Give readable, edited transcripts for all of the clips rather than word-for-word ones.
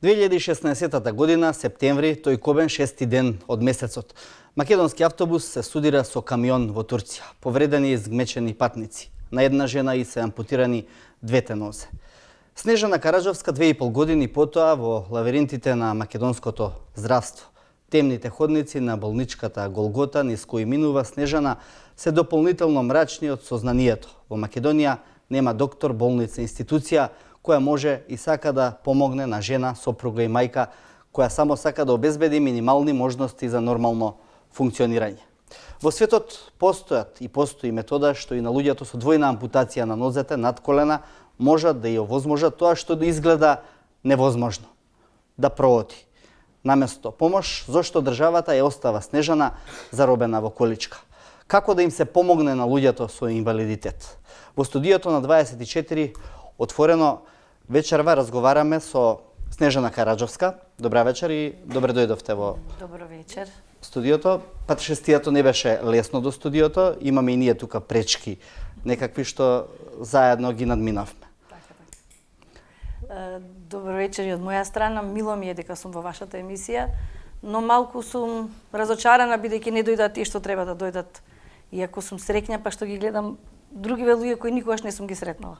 2016 година, септември, тој кобен 6 ден од месецот. Македонски автобус се судира со камион во Турција. Повредени и изгмечени патници. На една жена и се ампутирани двете нозе. Снежана Караджовска 2,5 години потоа во лавиринтите на македонското здравство. Темните ходници на болничката Голгота низ кои минува Снежана се дополнително мрачни од сознанието. Во Македонија нема доктор, болница, институција која може и сака да помогне на жена, сопруга и мајка, која само сака да обезбеди минимални можности за нормално функционирање. Во светот постојат и постои метода што и на луѓето со двојна ампутација на нозете над колена можат да ја овозможат тоа што да изгледа невозможно. Да прооти. Наместо помош, зошто државата ја остава Снежана заробена во количка? Како да им се помогне на луѓето со инвалидитет? Во студиото на 24 отворено вечерва разговараме со Снежана Караджовска. Добра вечер и добре дојдовте во Добро вечер. Студиото. Патшествието не беше лесно до студиото, имаме и ние тука пречки, некакви што заедно ги надминавме. Добро вечер и од моја страна. Мило ми е дека сум во вашата емисија, но малку сум разочарана бидејќи не дојдат тие што треба да дојдат. Иако сум среќна па што ги гледам други луѓе кои никогаш не сум ги сретнала.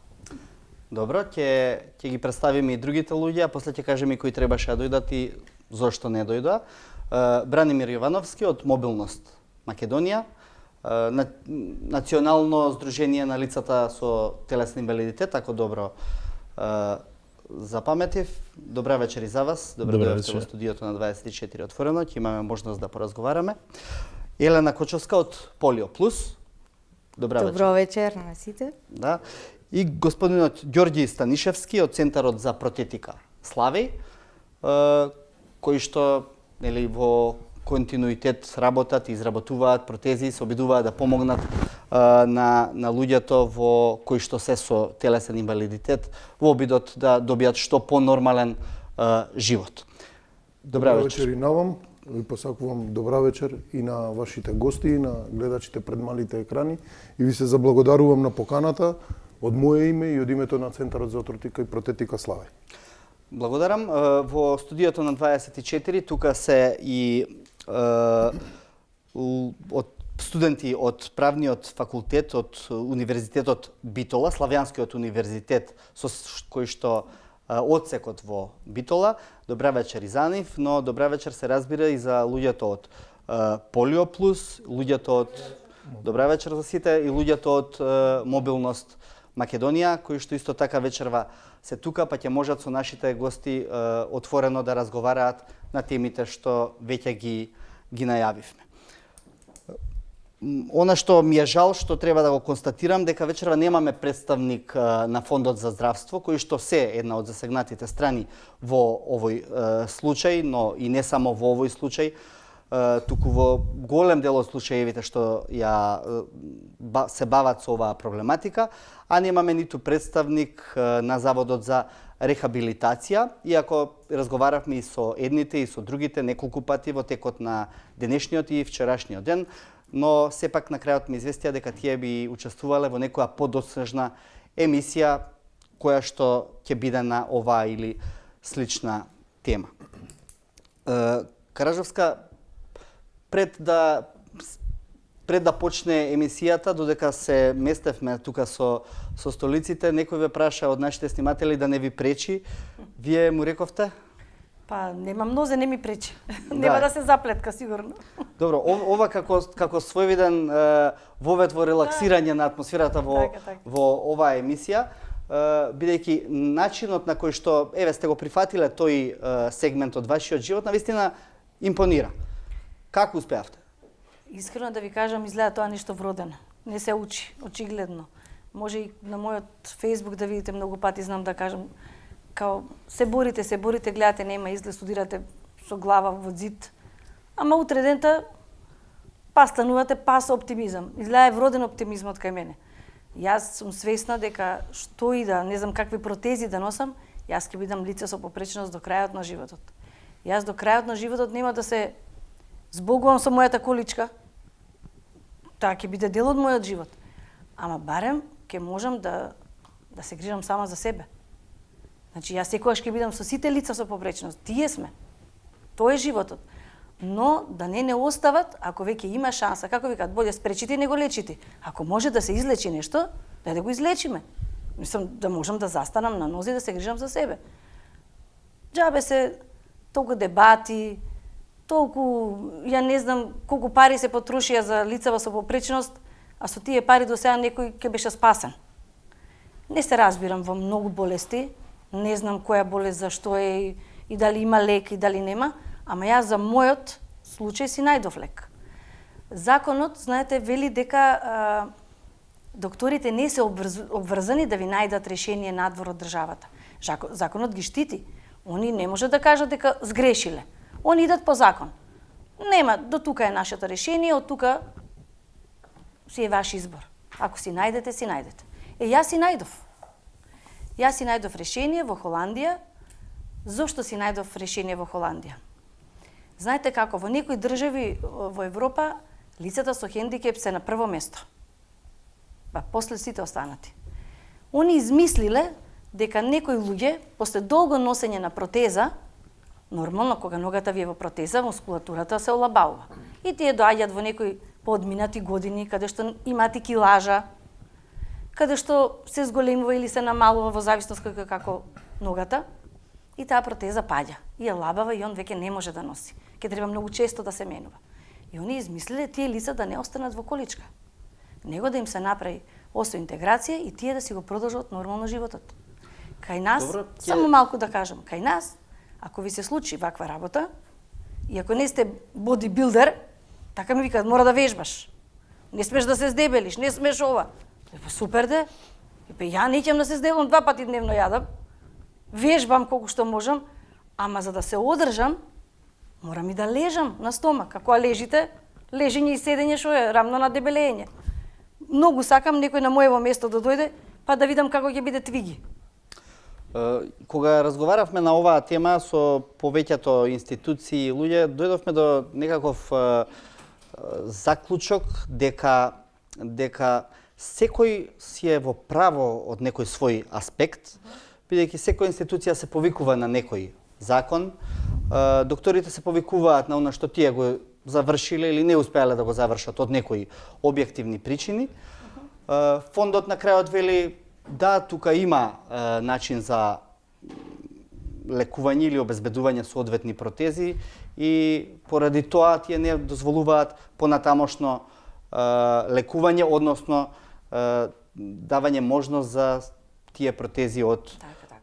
Добро, ќе ги представиме и другите луѓе, а после ќе кажеме кои требаше да дојдат и зошто не дојдоа. Бранимир Јовановски од Мобилност Македонија, национално здружение на лицата со телесен инвалидитет, ако добро запаметив. Добра вечер и за вас. Добре дојдовте во студиото на 24 отворено, ќе имаме можност да поразговараме. Елена Кочовска од Полио Плюс. Добра вечер. Добро вечер на сите. Да. И господинот Ѓорѓи Станишевски од Центарот за протетика Славеј, кои што нели во континуитет работат и изработуваат протези, се обидуваат да помогнат на луѓето во кои што се со телесен инвалидитет во обидот да добијат што понормален живот. Добра вечер и на вам. Ви посакувам добра вечер и на вашите гости и на гледачите пред малите екрани и ви се заблагодарувам на поканата од моје име и од името на Центарот за ортотика и протетика Славеј. Благодарам. Во студиото на 24 тука се и од студенти од правниот факултет од Универзитетот Битола, Славјанскиот универзитет со кој што одсекот во Битола. Добра вечер и за нив, но добра вечер се разбира и за луѓето од Полио Плюс, луѓето од добра вечер за сите и луѓето од Мобилност Македонија, кои што исто така вечерва се тука, па ќе можат со нашите гости отворено да разговараат на темите што веќе ги најавивме. Она што ми е жал, што треба да го констатирам, дека вечерва немаме представник на Фондот за здравство, кој што се една од засегнатите страни во овој случај, но и не само во овој случај, туку во голем дел од случаевите што се бават со оваа проблематика, а немаме ниту представник на Заводот за рехабилитација, иако разговаравме и со едните и со другите неколку пати во текот на денешниот и вчерашниот ден, но сепак на крајот ми известија дека тие би учествувале во некоја подосежна емисија која што ќе биде на оваа или слична тема. Караджовска, пред да почне емисијата, додека се местевме тука со столиците, некој ве праша од нашите сниматели да не ви пречи. Вие му рековте? Па немам нозе, не ми пречи. Нема да се заплетка сигурно. Добро, ова како своевиден вовед во релаксирање на атмосферата во оваа емисија, бидејќи начинот на кој што сте го прифатиле тој сегмент од вашиот живот навистина импонира. Како успеавте? Искрено да ви кажам, изгледа тоа нешто вродено. Не се учи, очигледно. Може и на мојот Facebook да видите многу пати, знам да кажам, као се борите, гледате, нема изглед, студирате со глава во зид. Ама утре дента па станувате, па со оптимизам. Изгледа е вроден оптимизмот кај мене. Јас сум свесна дека што и да, не знам какви протези да носам, јас ќе бидам лице со попречност до крајот на животот. Јас до крајот на животот нема да се збогувам со мојата количка. Таа ќе биде дел од мојот живот. Ама барем ќе можам да се грижам сама за себе. Значи, јас секогаш ќе бидам со сите лица со попречност. Тие сме. Тоа е животот. Но да не остават, ако веќе има шанса, како викаат, боле спречите и не го лечите. Ако може да се излечи нешто, да го излечиме. Мислам да можам да застанам на нози и да се грижам за себе. Џабе се толку дебати, толку, ја не знам колку пари се потрошија за лицава со попречност, а со тие пари до сега некој ќе беше спасен. Не се разбирам во многу болести, не знам која болест зашто е и дали има лек и дали нема, ама јас за мојот случај си најдов лек. Законот, знаете, вели дека докторите не се обврзани да ви најдат решение надвор од државата. Законот ги штити. Они не може да кажат дека сгрешиле. Они идат по закон. Нема, до тука е нашето решение, од тука си е ваш избор. Ако си најдете, си најдете. Јас си најдов. Јас си најдов решение во Холандија. Зошто си најдов решение во Холандија? Знаете како, во некои држави во Европа лицата со хендикеп се на прво место. Па после сите останати. Они измислиле дека некои луѓе после долго носење на протеза, нормално кога ногата ви е во протеза, мускулатурата се олабаува. И тие доаѓаат во некои поодминати години каде што имаат и килажа, каде што се зголемува или се намалува во зависност како ногата, и таа протеза паѓа. И е лабава и он веќе не може да носи. Ке треба многу често да се менува. И они измислиле тие лица да не останат во количка. Него да им се направи осоинтеграција и тие да си го продолжат нормално животот. Кај нас, Добро, само малку да кажам, кај нас, ако ви се случи ваква работа, и ако не сте бодибилдер, така ми викаат, мора да вежбаш. Не смеш да се здебелиш, не смеш ова. Па супер де. Ја не ќе да се здебелам 2 пати дневно јадам. Вежбам колку што можам, ама за да се одржам, морам и да лежам на стомак. Ако лежите, лежење и седење што е рамно на дебелење. Многу сакам некој на моево место да дојде, па да видам како ќе биде твиги. Кога разговаравме на оваа тема со повеќето институции и луѓе, дојдовме до некаков заклучок дека секој си е во право од некој свој аспект, бидејќи секоја институција се повикува на некој закон, докторите се повикуваат на она што тие го завршиле или не успеале да го завршат од некои објективни причини. Фондот на крајот вели да, тука има начин за лекување или обезбедување соодветни протези и поради тоа тие не дозволуваат понатамошно лекување, односно давање можност за тие протези од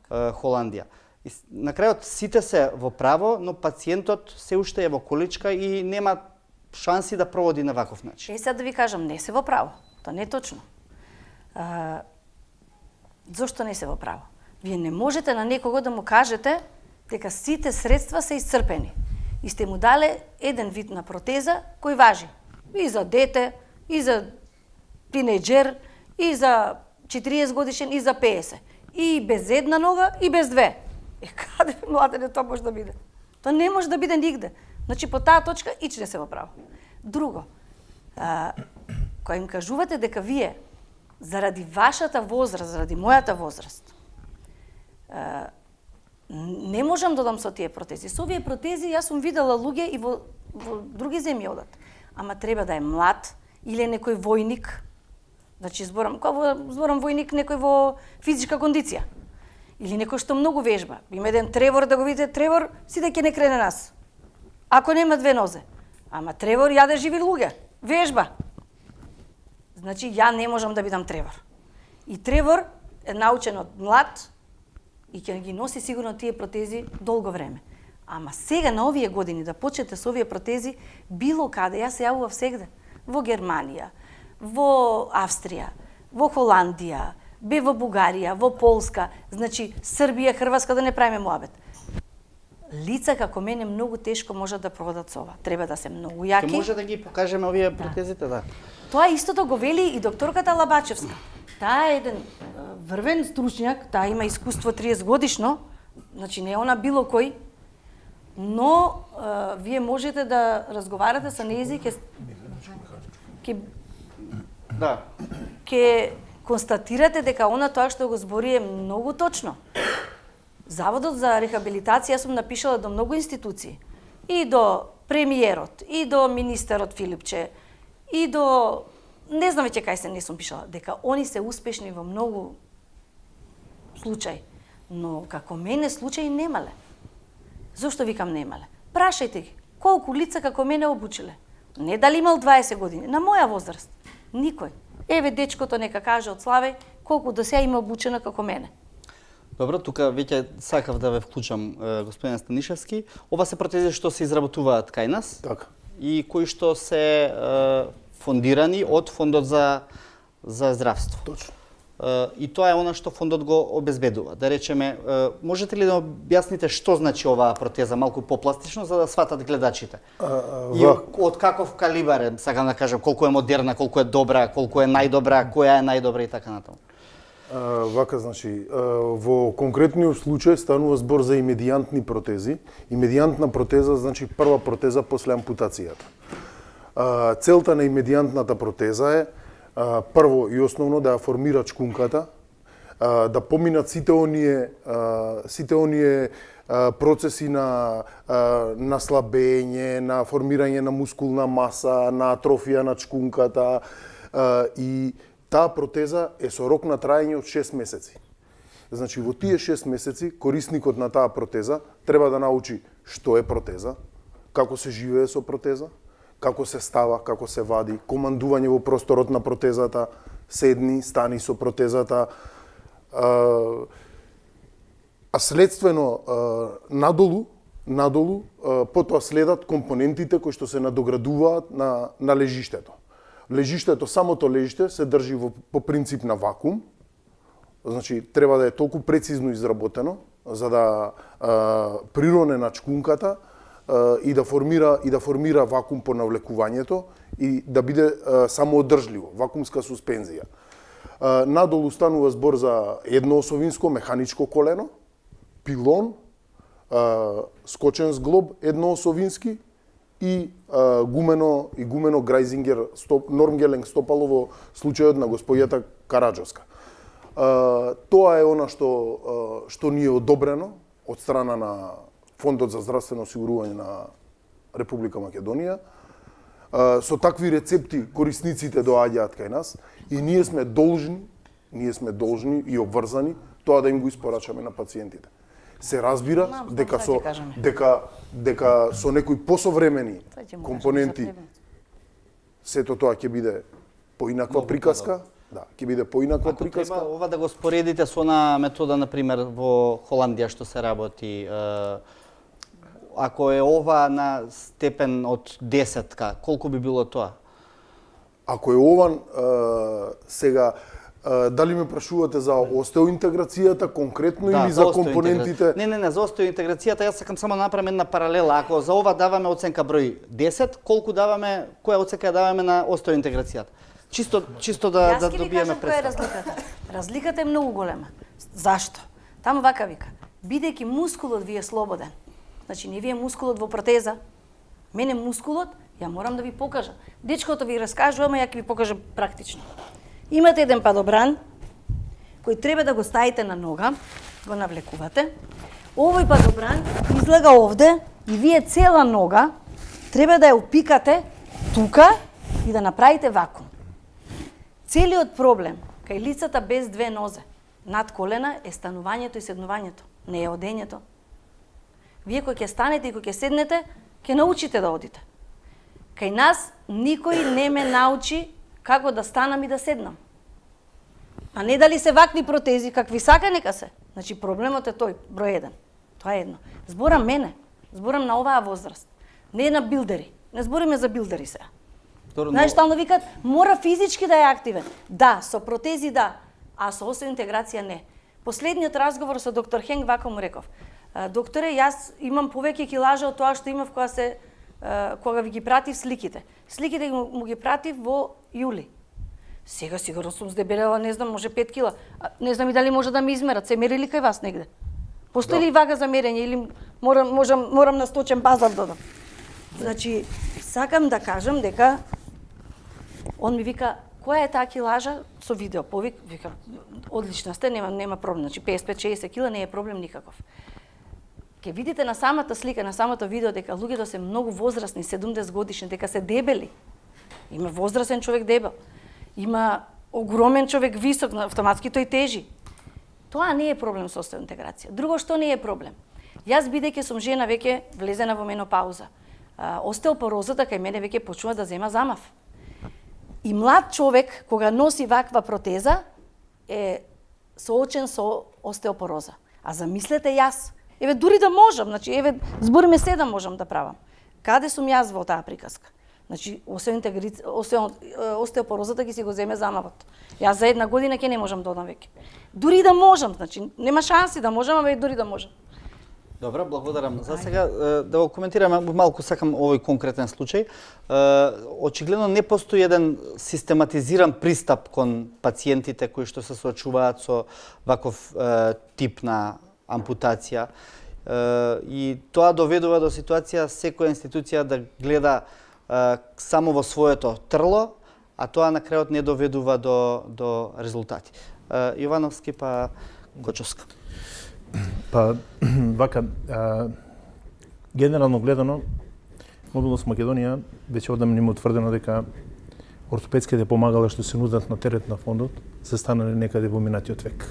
Холандија. И на крајот сите се во право, но пациентот се уште е во количка и нема шанси да проводи на ваков начин. Сега да ви кажам, не се во право. Тоа не е точно. Зошто не се во право? Вие не можете на некого да му кажете дека сите средства се исцрпени и сте му дале еден вид на протеза кој важи и за дете, и за тинејџер, и за 40 годишен, и за 50. И без една нога, и без две. Каде младене тоа може да биде? Тоа не може да биде нигде. Значи, по таа точка, ич не се во право. Друго, кога им кажувате дека вие, заради вашата возраст, заради мојата возраст, не можам да дам со тие протези. Со овие протези јас сум видела луѓе и во други земји одат. Ама треба да е млад или некој војник. Значи зборам војник некој во физичка кондиција. Или некој што многу вежба. Има еден Тревор, да го видите, Тревор сите ќе не крене нас. Ако нема 2 нозе. Ама Тревор јаде живи луѓе. Вежба. Значи, ја не можам да бидам Тревор. И Тревор е научен од млад и ќе ги носи сигурно тие протези долго време. Ама сега на овие години да почнете со овие протези било каде, јас се јавував сегде, во Германија, во Австрија, во Холандија, бе во Бугарија, во Полска, значи Србија, Хрватска, да не правиме муабет. Лица како мене многу тешко можат да проводат со ова. Треба да се многу јаки. Ке може да ги покажеме овие протезите, да. Тоа истото го вели и докторката Лабачевска. Таа е еден врвен стручњак, таа има искуство 30 годишно, значи не е она било кој, но вие можете да разговарате со нејзи, ќе констатирате дека она тоа што го збори е многу точно. Заводот за рехабилитација сум напишала до многу институции. И до премиерот, и до министерот Филипче, и до... Не знам веќе кај се не сум пишала, дека они се успешни во многу случаи. Но како мене случаи немале. Зошто викам немале? Прашајте ги, колку лица како мене обучиле? Не дали имал 20 години, на моја возраст. Никој. Еве дечкото нека каже од Славеј колку до сега има обучено како мене. Добро, тука веќе сакав да ве вклучам, господин Станишевски. Ова се протези што се изработуваат кај нас Така. и кои што се фондирани од Фондот за здравство. Точно. И тоа е она што фондот го обезбедува. Да речеме, можете ли да објасните што значи оваа протеза малку попластично за да сватат гледачите? И од каков калибар е, сакам да кажам, колку е модерна, колку е добра, колку е најдобра, која е најдобра и така натаму. Вака, значи, во конкретниот случај станува збор за имедијантни протези. Имедијантна протеза значи прва протеза после ампутацијата. Целта на имедијантната протеза е прво и основно да ја формира чкунката, да поминат сите оние процеси на наслабење, на формирање на мускулна маса, на атрофија на чкунката и таа протеза е со рок на траење од 6 месеци. Значи, во тие 6 месеци, корисникот на таа протеза треба да научи што е протеза, како се живее со протеза, како се става, како се вади, командување во просторот на протезата, седни, стани со протезата, а следствено надолу, потоа следат компонентите кои што се надоградуваат на лежиштето. Лежиштето, самото лежиште се држи по принцип на вакуум, значи треба да е толку прецизно изработено за да прироне на чкунката и да формира вакуум по навлекувањето и да биде самоодржливо, вакуумска суспензија. Надолу станува збор за едноосовинско механичко колено, пилон, скочен зглоб едноосовински и гумено Грајзингер Нормгелинг стопало во случајот на господјата Караџовска. Тоа е она што ни е одобрено од страна на Фондот за здравствено осигурување на Република Македонија. Со такви рецепти корисниците доаѓаат кај нас и ние сме должни и обврзани тоа да им го испорачаме на пациентите. Се разбира дека со некои посовремени компоненти сето тоа ќе биде поинаква приказка. Да, ќе биде поинаква приказка. Треба ова да го споредите со на метода, например, во Холандија што се работи. Ако е ова на степен од 10, колку би било тоа? Ако е ова, сега, дали ме прашувате за остеоинтеграцијата конкретно или за компонентите? Не, за остеоинтеграцијата, јас сакам само да направам една паралела. Ако за ова даваме оценка број 10, колку даваме, која оценка даваме на остеоинтеграцијата? Чисто да добиеме представа. Која е разликата? Разликата е многу голема. Зашто? Таму вака вика, бидејќи мускулот ви е слободен, значи не ви е мускулот во протеза, мене мускулот, ја морам да ви покажам. Дечкото ви раскажува, ама ја ќе ви покажам практично. Имате еден падобран, кој треба да го ставите на нога, го навлекувате. Овој падобран излага овде и вие цела нога треба да ја опикате тука и да направите вакуум. Целиот проблем кај лицата без две нозе над колена е станувањето и седнувањето, не е одењето. Вие кој ќе станете и кој ќе седнете, ќе научите да одите. Кај нас никој не ме научи како да станам и да седнам. А не дали се вакви протези, какви сака нека се. Значи проблемот е тој, број 1. Тоа е едно. Зборам мене, зборам на оваа возраст. Не на билдери. Не збориме за билдери сега. Знаеш, стално викат, мора физички да е активен. Да, со протези да, а со остеоинтеграција не. Последниот разговор со доктор Хенг вака му реков. Докторе, јас имам повеќе килажа од тоа што имав кога ви ги пратив сликите. Сликите му ги пратив во јули. Сега сигурно сум здебелела, не знам, може 5 кила. Не знам и дали може да ми измерат. Се мерили кај вас негде? Постои ли вага за мерење или морам на сточен пазар да додам? Значи, сакам да кажам дека он ми вика Која е таа килажа со видео? Повик, вика, одлична сте, нема проблем. Значи 55-60 кила не е проблем никаков. Ке видите на самата слика, на самото видео дека луѓето се многу возрастни, 70 годишни, дека се дебели. Има возрастен човек дебел. Има огромен човек висок, автоматски тој тежи. Тоа не е проблем со остеоинтеграција. Друго што не е проблем. Јас бидејќи сум жена веќе влезена во менопауза. Остеопорозата кај мене веќе почнува да зема замав. И млад човек кога носи ваква протеза е соочен со остеопороза. А замислете јас, еве дури да можам, значи еве збориме се да можам да правам. Каде сум јас во таа приказка? Значи остеопорозата ќе си го земе замавот. Јас за една година ќе не можам да одам веќе. Дури да можам, значи нема шанси да можам, ама и дури да можам. Добро, благодарам. За сега да го коментираме малку сакам овој конкретен случај. Очигледно не постои еден систематизиран пристап кон пациентите кои што се соочуваат со ваков тип на ампутација. И тоа доведува до ситуација секоја институција да гледа само во своето трло, а тоа на крајот не доведува до резултати. Јовановски па Кочовска. Па, вака, генерално гледано, Мобилност Македонија веќе одамна има утврдено дека ортопедските помагала што се нудат на терет на фондот се станале некаде во минатиот век.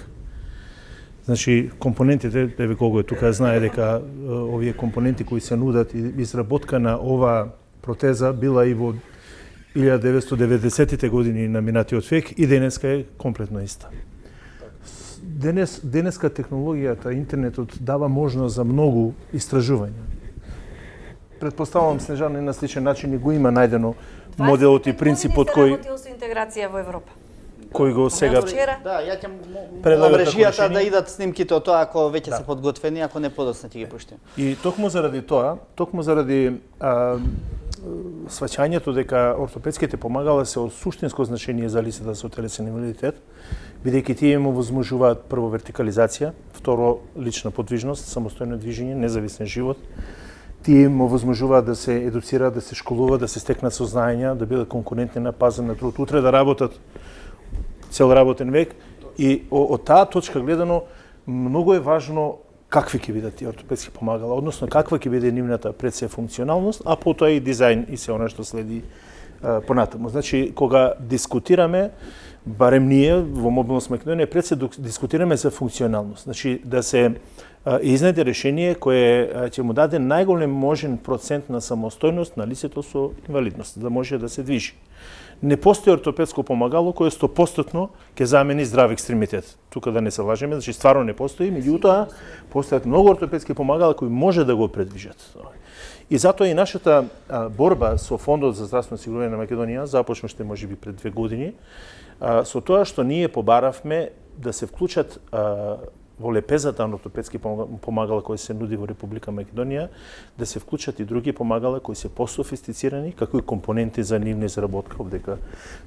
Значи, компонентите, еве кого е тука, знае дека овие компоненти кои се нудат и изработка на ова протеза била и во 1990-тите години на минатиот век и денеска е комплетно иста. Денеска технологијата, интернетот дава можност за многу истражувања. Предпоставувам, Снежана, на сличен начин и го има најдено моделот и принципот кој се интеграција во Европа. Кој го сега Да, ја ќе предлагат мрежијата решение. да идат снимките од тоа ако веќе се подготвени, ако не подоцна ќе ги пуштиме. И токму заради тоа, токму заради сваќањето дека ортопедските помагала се од суштинско значење за лицата со телесен инвалидитет, бидејќи тие им овозможуваат прво вертикализација, второ лична подвижност, самостојно движење, независен живот. Тие им овозможуваат да се едуцираат, да се школуваат, да се стекнат сознања, да бидат конкурентни на пазар на труд, утре да работат цел работен век. И од таа точка гледано, многу е важно какви ќе бидат тие ортопедски помагала, односно каква ќе биде нивната пред се функционалност, а потоа и дизајн и се она што следи понатаму. Значи, кога дискутираме, барем ние во Мобилност Македонија, пред се дискутираме за функционалност. Значи, да се изнајде решение кое ќе му даде најголем можен процент на самостојност на лицето со инвалидност, да може да се движи. Не постои ортопедско помагало кое 100% ќе замени здрав екстремитет. Тука да не се лажеме, значи стварно не постои, меѓутоа постојат многу ортопедски помагала кои може да го предвижат. И затоа и нашата борба со Фондот за здравствено осигурување на Македонија започна уште можеби пред 2 години, со тоа што ние побаравме да се вклучат во лепезата на ортопедски помагала кои се нуди во Република Македонија, да се вклучат и други помагала кои се пософистицирани, како и компоненти за нивна изработка, обдека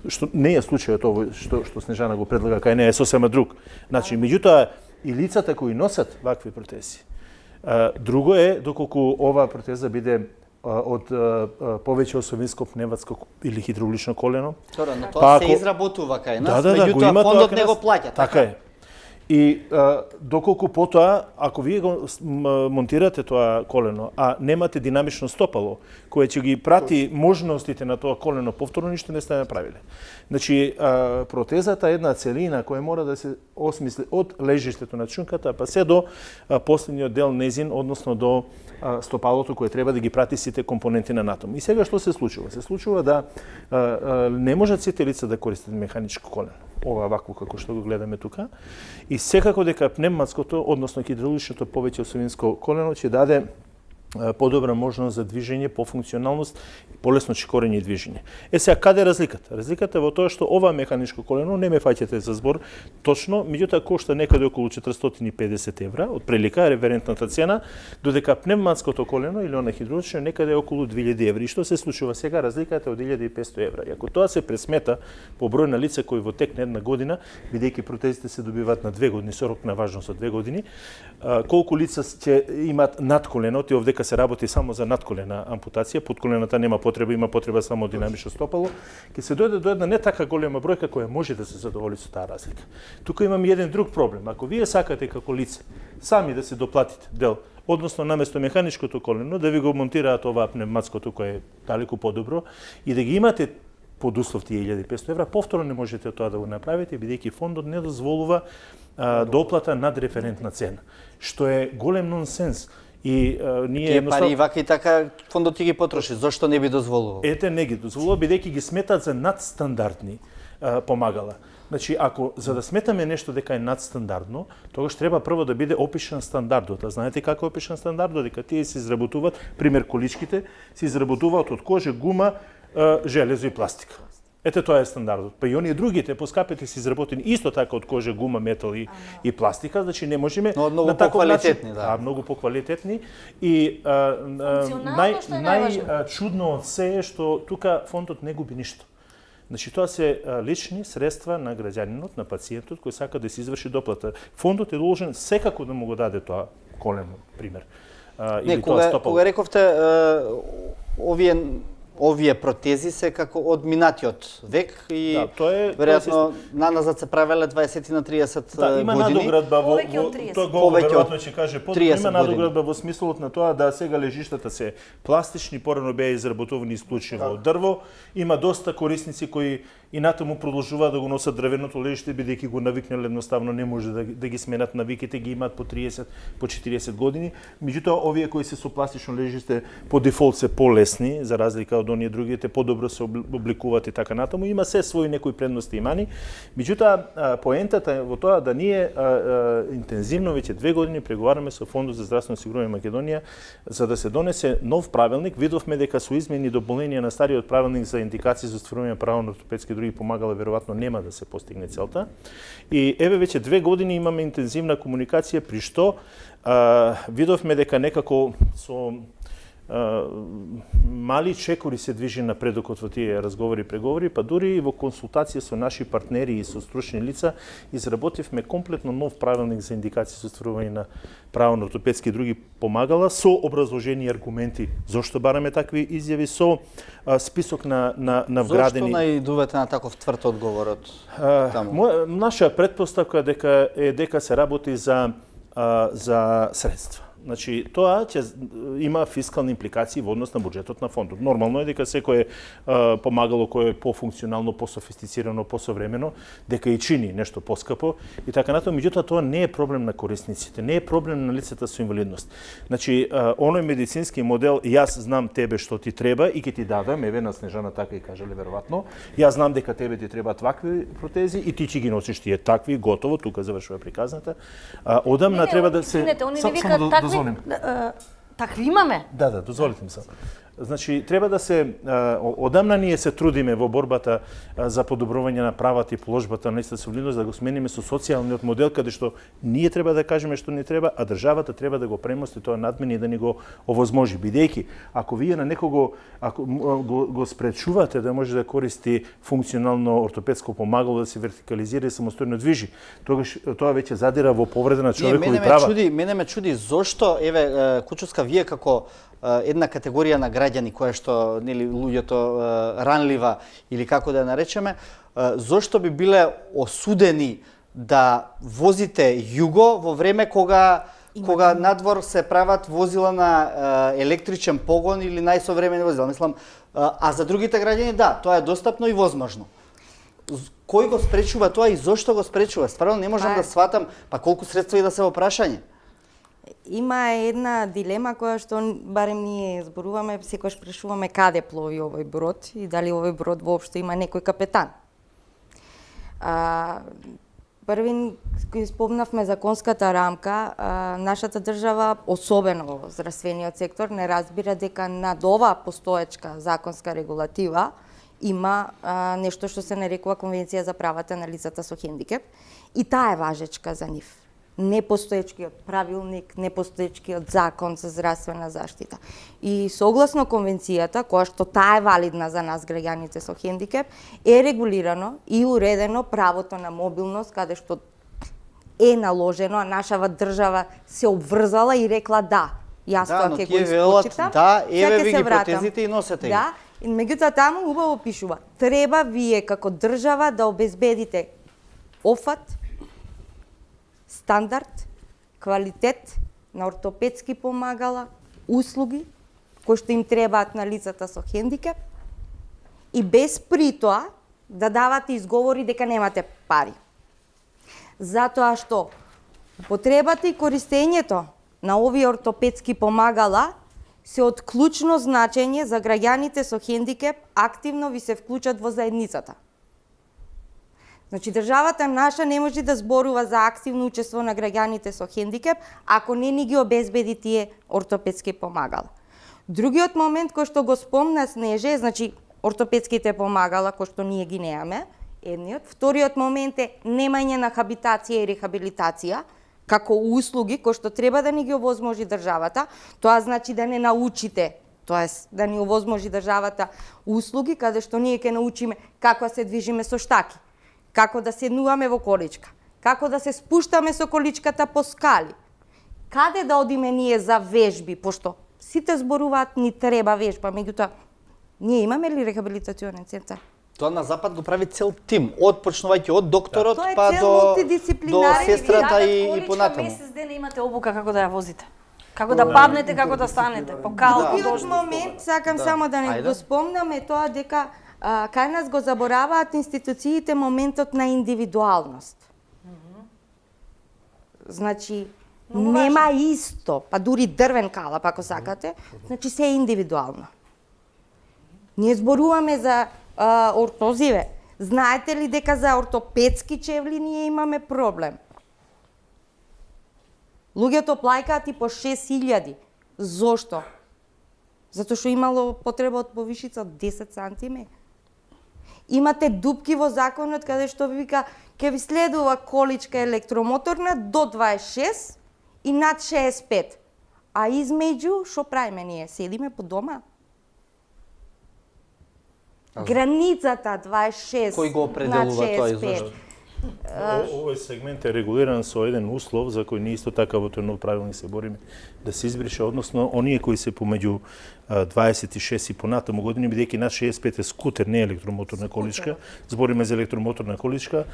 што не е случајот ово што Снежана го предлага, кај не е сосема друг. Значи, меѓутоа и лицата кои носат вакви протези. Друго е доколку оваа протеза биде од повеќе осовинско пневматско или хидравлично колено. Добро, но тоа се изработува кај нас, меѓутоа фондот не го плаќа. Така е. И доколку потоа, ако вие го монтирате тоа колено, а немате динамично стопало, кое ќе ги прати можностите на тоа колено повторно, ништо не сте направиле. Значи, протезата е една целина која мора да се осмисли од лежиштето на чунката, па се до последниот дел незин, односно до стопалото кое треба да ги прати сите компоненти на анатом. И сега што се случува? Се случува да не можат сите лица да користат механичко колено. Ова вакво како што го гледаме тука. И секако дека пневматското, односно хидравличното повеќе осовинско колено ќе даде подобра можност за движење, по функционалност, полесно чекорење и движење. Сега, каде е разликата? Разликата е во тоа што ова механичко колено, не ме фаќате за збор точно, меѓутоа кошта некаде околу 450 евра, од прилика, референтната цена, додека пневматското колено или она хидравлично некаде околу 2000 евра. И што се случува сега? Разликата е од 1500 евра. И ако тоа се пресмета по број на лица кои во тек на една година, бидејќи протезите се добиваат на 2 години, со рок на важност од 2 години, колку лица ќе имат над коленото, и овдека дека се работи само за надколена ампутација, подколената нема потреба, има потреба само динамично стопало, ќе се дојде до една не така голема бројка која може да се задоволи со таа разлика. Тука имаме еден друг проблем. Ако вие сакате како лице сами да се доплатите дел, односно наместо механичкото колено да ви го монтираат ова пневматското кое е далеку подобро и да ги имате под услов тие 1500 евра, повторно не можете тоа да го направите, бидејќи фондот не дозволува доплата над референтна цена, што е голем нонсенс. И ние Тие пари и вака и така фондот ќе ги потроши. Зошто не би дозволувал? Ете, не ги дозволува, бидејќи ги сметат за надстандардни помагала. Значи, ако за да сметаме нешто дека е надстандардно, тогаш треба прво да биде опишан стандардот. А знаете како е опишан стандардот? Дека тие се изработуваат, пример количките, се изработуваат од кожа, гума, железо и пластика. Ете тоа е стандардот. Па и оние другите поскапите се изработени исто така од кожа, гума, метал и пластика, значи не можеме многу на таков поквалитетни, начин, да. многу поквалитетни и Функционално што е најважно. најчудно од се е што тука фондот не губи ништо. Значи тоа се лични средства на граѓанинот, на пациентот кој сака да се изврши доплата. Фондот е должен секако да му го даде тоа колено, пример. Не, кога рековте овие протези се како од минатиот век и Да, тоа е веројатно наназад се правеле 20 на 30 да, има години. надоградба во Повеќе од 30. тоа го Повеќе од веројатно ќе каже потоа 30 има надоградба во смислот на тоа да сега лежиштата се пластични, порано беа изработувани исклучиво од дрво. Има доста корисници кои и натаму продолжуваат да го носат дрвеното лежиште бидејќи го навикнале, едноставно не може да ги сменат навиките, ги имаат по 30, по 40 години. Меѓутоа овие кои се со пластично лежиште по дефолт се полесни за разлика од оние другите, подобро се обликуваат и така натаму. Има се своји некои предности и мани. Меѓутоа поентата во тоа да ние интензивно веќе 2 години преговараме со Фондот за здравствено осигурување Македонија за да се донесе нов правилник. Видовме дека со измени и дополнение на стариот правилник за индикации за остварување право на ортопедски други помагала веројатно нема да се постигне целта. И еве веќе 2 години имаме интензивна комуникација при што видовме дека некако со мали чекори се движи напредокот во тие разговори и преговори, па дури и во консултација со наши партнери и со стручни лица изработивме комплетно нов правилник за индикации за остварување на право на ортопедски и други помагала со образложени и аргументи зошто бараме такви изјави со список на вградени. Зошто наидувате на таков тврд одговор од таму? Наша претпоставка дека се работи за средства. Значи, тоа ќе има фискални импликации во однос на буџетот на фондот. Нормално е дека секое помагало кое е пофункционално, пософистицирано, посовремено, дека и чини нешто поскапо и така натаму, меѓутоа тоа не е проблем на корисниците, не е проблем на лицата со инвалидност. Значи, оној медицински модел, јас знам тебе што ти треба и ќе ти дадам, еве на Снежана така и кажале веројатно, јас знам дека тебе ти треба такви протези и ти ќе ги носиш тие такви, готово, тука завршува приказната. Одамна треба да се такви имаме. Да, дозволите ми се. Значи, треба да се, одамна ние се трудиме во борбата за подобрување на правата и положбата на лицата со инвалидност, да го смениме со социјалниот модел, каде што ние треба да кажеме што не треба, а државата треба да го премости тоа надмени и да ни го овозможи. Бидејќи, ако вие на некого го спречувате да може да користи функционално ортопедско помагало, да се вертикализира и самостојно движи, тогаш тоа веќе задира во повреда на човекови права. Мене ме чуди зошто, еве, Кучовска, вие како една категорија на граѓани која што нели луѓето ранлива или како да ја наречеме, зошто би биле осудени да возите југо во време кога надвор се прават возила на електричен погон или најсовремени возила. Мислам, а за другите граѓани да, тоа е достапно и возможно. Кој го спречува тоа и зошто го спречува? Стварно не можам да сватам, па колку средства и да се во прашање. Има една дилема која што барем ние зборуваме, секогаш прашуваме каде плови овој брод и дали овој брод воопшто има некој капетан. Првин кој спомнавме законската рамка, нашата држава, особено во здравствениот сектор, не разбира дека над ова постоечка законска регулатива има нешто што се нарекува Конвенција за правата на лицата со хендикеп и таа е важечка за нив. Непостоечкиот правилник, непостоечкиот закон за здравствена заштита. И согласно конвенцијата, која што таа е валидна за нас граѓаните со хендикеп, е регулирано и уредено правото на мобилност, каде што е наложено, а нашава држава се обврзала и рекла да, Јас Да, тоа но ќе го тие велат, испочитам. да, Сега еве ќе ви се ги вратам. протезите и носете ги. Да, и меѓутоа таму убаво пишува. Треба вие како држава да обезбедите офат, стандард, квалитет на ортопедски помагала, услуги кои што им требаат на лицата со хендикеп и без при тоа да давате изговори дека немате пари. Затоа што потребата и користењето на овие ортопедски помагала се од клучно значење за граѓаните со хендикеп активно ви се вклучат во заедницата. Значи, државата наша не може да зборува за активно учество на граѓаните со хендикеп ако не ни ги обезбеди тие ортопедски помагала. Другиот момент кој што го спомна Снеже е, значи, ортопедските помагала кои што ние ги немаме, едниот. Вториот момент е немање на хабитација и рехабилитација како услуги кои што треба да ни ги овозможи државата. Тоа значи да не научите, тоест да ни овозможи државата услуги каде што ние ќе научиме како се движиме со штаки, како да седнуваме во количка, како да се спуштаме со количката по скали, каде да одиме ние за вежби, пошто сите зборуваат ни треба вежба, меѓутоа ние имаме ли рехабилитационен центар? Тоа на запад го прави цел тим, почнувајќи од докторот Тоа е па цел до мултидисциплинарен сестрата Ви и дадат понатаму. Месец дена имате обука како да ја возите. Како да паднете, како да станете. По кал, по Другиот дожд. момент, сакам само да не Ајде. го спомнам, е тоа дека кај нас го забораваат институциите моментот на индивидуалност. Значи, нема исто, па дури дрвен калап ако сакате, значи се е индивидуално. Ние зборуваме за ортозиве. Знаете ли дека за ортопедски чевли ние имаме проблем? Луѓето плајкаат и по 6.000. Зошто? Затоа што имало потреба од повишица од 10 сантиметри. Имате дупки во законот каде што ви вика ќе ви следува количка електромоторна до 26 и над 65. А измеѓу што правиме ние? Седиме по дома? Границата 26 Кој го определува над тоа 65. изошто? Овој сегмент е регулиран со еден услов за кој ние исто така во тој нов правилник се бориме да се избрише, односно оние кои се помеѓу 26 и понатаму години, бидејќи над 65 е скутер, не електромоторна количка, збориме за електромоторна количка,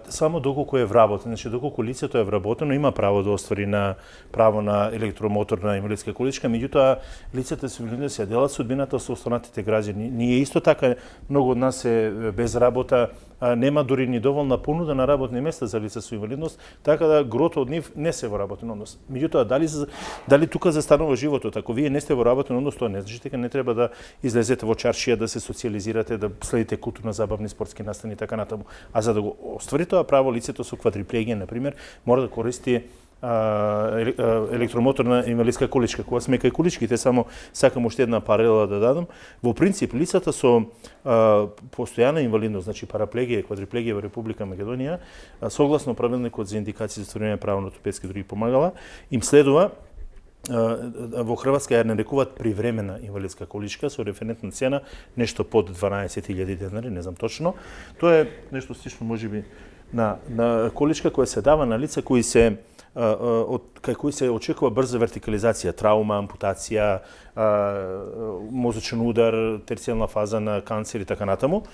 само доколку е вработен, значи доколку лицето е вработено, има право да оствари на право на електромоторна инвалидска количка, меѓутоа лицата со инвалидност ја делат судбината со останатите граѓани. Ние исто така многу од нас се без работа, нема дури ни доволна понуда на работни места за лица со инвалидност, така да грото од нив не се во работен однос. Меѓутоа, дали тука застанува животот? Ако вие не сте во работен однос, тоа не значи дека не треба да излезете во чаршија, да се социјализирате, да следите културно забавни спортски настани и така натаму. А за да го оствари тоа право, лицето со квадриплегија, например, мора да користи електромоторна инвалидска количка. Кога сме кај количките, само сакам уште една паралела да дадам. Во принцип, лицата со постојана инвалидност, значи параплегија и квадриплегија во Република Македонија, согласно правилникот за индикации за остварување право на ортопедски и други помагала, им следува во Хрватска ја нарекуваат привремена инвалидска количка со референтна цена нешто под 12.000 денари, не знам точно. Тоа е нешто слично можеби на количка која се дава на лица кои се кај кои се очекува брза вертикализација, траума, ампутација, мозочен удар, терцијална фаза на канцер и така натаму,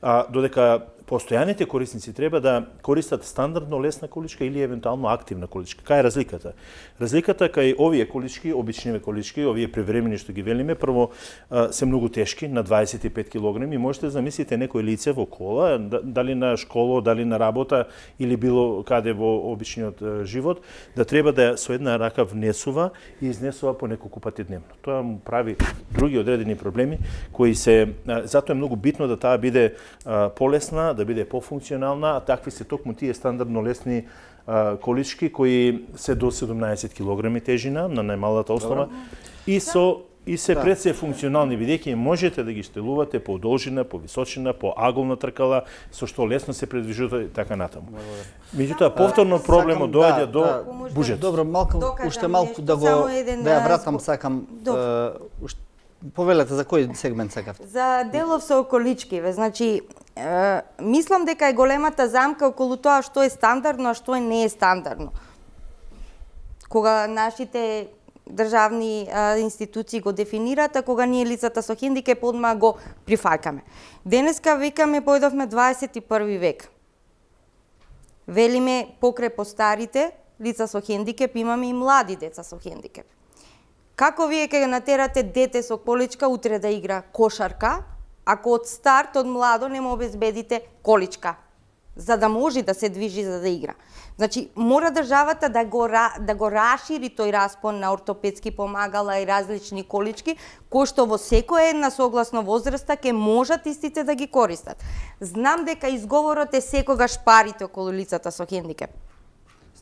додека постојаните корисници треба да користат стандардно лесна количка или евентуално активна количка. Кај е разликата? Разликата кај овие колички, обичниве колички, овие превремени што ги велиме, прво се многу тешки, на 25 кг, и можете да замислите некој лице во кола, дали на школа, дали на работа или било каде во обичниот живот, да треба да со една рака внесува и изнесува по неколку пати дневно. Тоа му прави други одредени проблеми кои се затоа е многу битно да таа биде полесна, да биде пофункционална, а такви се токму тие стандардно лесни колички кои се до 17 кг тежина на најмалата основа и се пред се функционални, бидејќи можете да ги штелувате по должина, по височина, по аголна тркала, со што лесно се предвижувате и така натаму. Меѓутоа повторно проблемот доаѓа до буџет. Добро, малку, уште малку да го ја вратам, сакам. Повелете за кој сегмент сакавте? За делов со количкиве, значи мислам дека е големата замка околу тоа што е стандардно, а што не е стандардно. Кога нашите државни институции го дефинираат, а кога ние лицата со хендикеп одма го прифаќаме. Денеска викаме појдовме 21 век. Велиме покрај постарите лица со хендикеп имаме и млади деца со хендикеп. Како вие ќе натерате дете со количка утре да игра кошарка, ако од старт, од младо не му обезбедите количка, за да може да се движи за да игра? Значи, мора државата да го расшири тој распон на ортопедски помагала и различни колички, кои што во секоја една согласно возраста ќе можат истите да ги користат. Знам дека изговорот е секогаш парите околу лицата со хендикеп.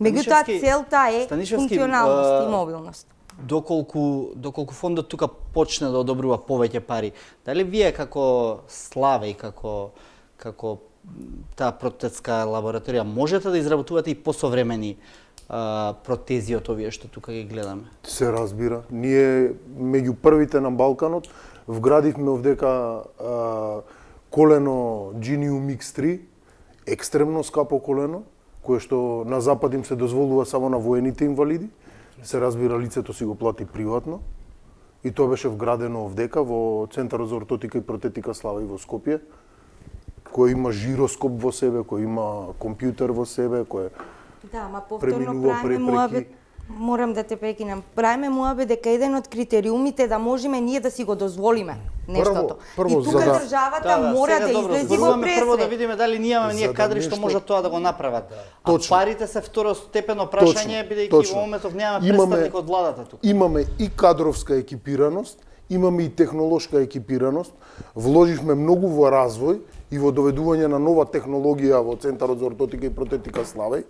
Меѓутоа, целта е функционалност и мобилност. Доколку фондот тука почне да одобрува повеќе пари, дали вие како Славе и како таа протетска лабораторија можете да изработувате и посовремени протези од овие што тука ги гледаме? Се разбира. Ние меѓу првите на Балканот вградивме овдека колено Genium X3, екстремно скапо колено, кое што на запад им се дозволува само на воените инвалиди. Се разбира, лицето си го плати приватно. И тоа беше вградено овдека во Центарот за ортотика и протетика Слава и во Скопје, кој има жироскоп во себе, кој има компјутер во себе, кој Да, ма повторно преминува правиме муабет, морам да те прекинам. Правиме муабет дека еден од критериумите да можеме ние да си го дозволиме нештото. Прво, и тука државата мора да излезе во Прво пресвет. да видиме дали ние имаме кадри што можат тоа да го направат. А Точно. парите се второстепено прашање, бидејќи во моментов немаме представник од владата тука. Имаме и кадровска екипираност, имаме и технолошка екипираност. Вложивме многу во развој и во доведување на нова технологија во Центарот за ортотика и протетика Славеј.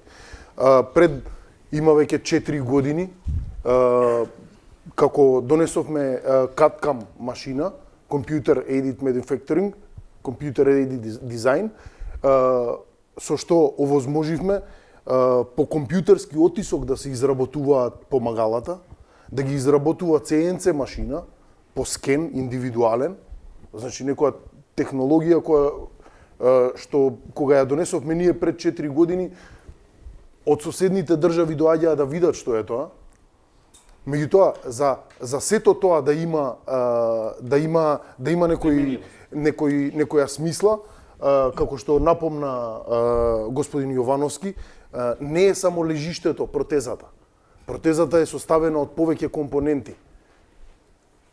Има веќе 4 години како донесовме CAD-CAM машина, Computer Aided Manufacturing, Computer Aided Design, со што овозможивме по компјутерски отисок да се изработуваат помагалата, да ги изработува CNC машина по скен индивидуален, значи некоја технологија која што кога ја донесовме ние пред 4 години од соседните држави доаѓаа да видат што е тоа. Меѓутоа за сето тоа да има некоја смисла, како што напомна господин Јовановски, не е само лежиштето, протезата. Протезата е составена од повеќе компоненти.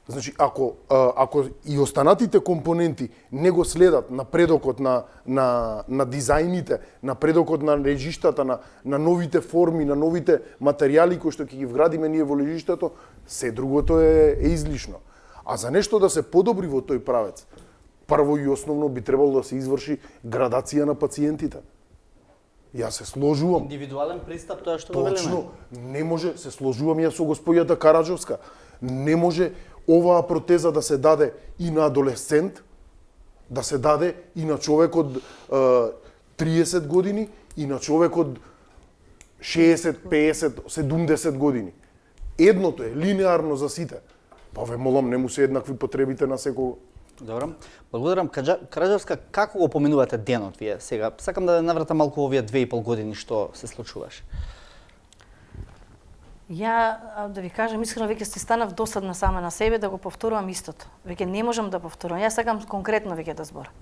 Значи, ако и останатите компоненти не го следат напредокот на дизајните, напредокот на лежиштата, на новите форми, на новите материјали кои што ќе ги вградиме ние во лежиштето, се другото е излишно. А за нешто да се подобри во тој правец, прво и основно би требало да се изврши градација на пациентите. Јас се сложувам. Индивидуален пристап, тоа што го велиме. Точно, не може, се сложувам јас со господјата Караджовска, не може оваа протеза да се даде и на адолесцент, да се даде и на човек од 30 години, и на човек од 60, 50, 70 години. Едното е линеарно за сите. Па ве молам, не му се еднакви потребите на секого. Добро. Благодарам. Караджовска, како го поминувате денот вие сега? Сакам да навратам малку овие 2,5 години што се случуваше. Ја, да ви кажам, искрено веќе се станав досадна сама на себе да го повторувам истото. Веќе не можам да повторувам. Јас сакам конкретно веќе да зборам.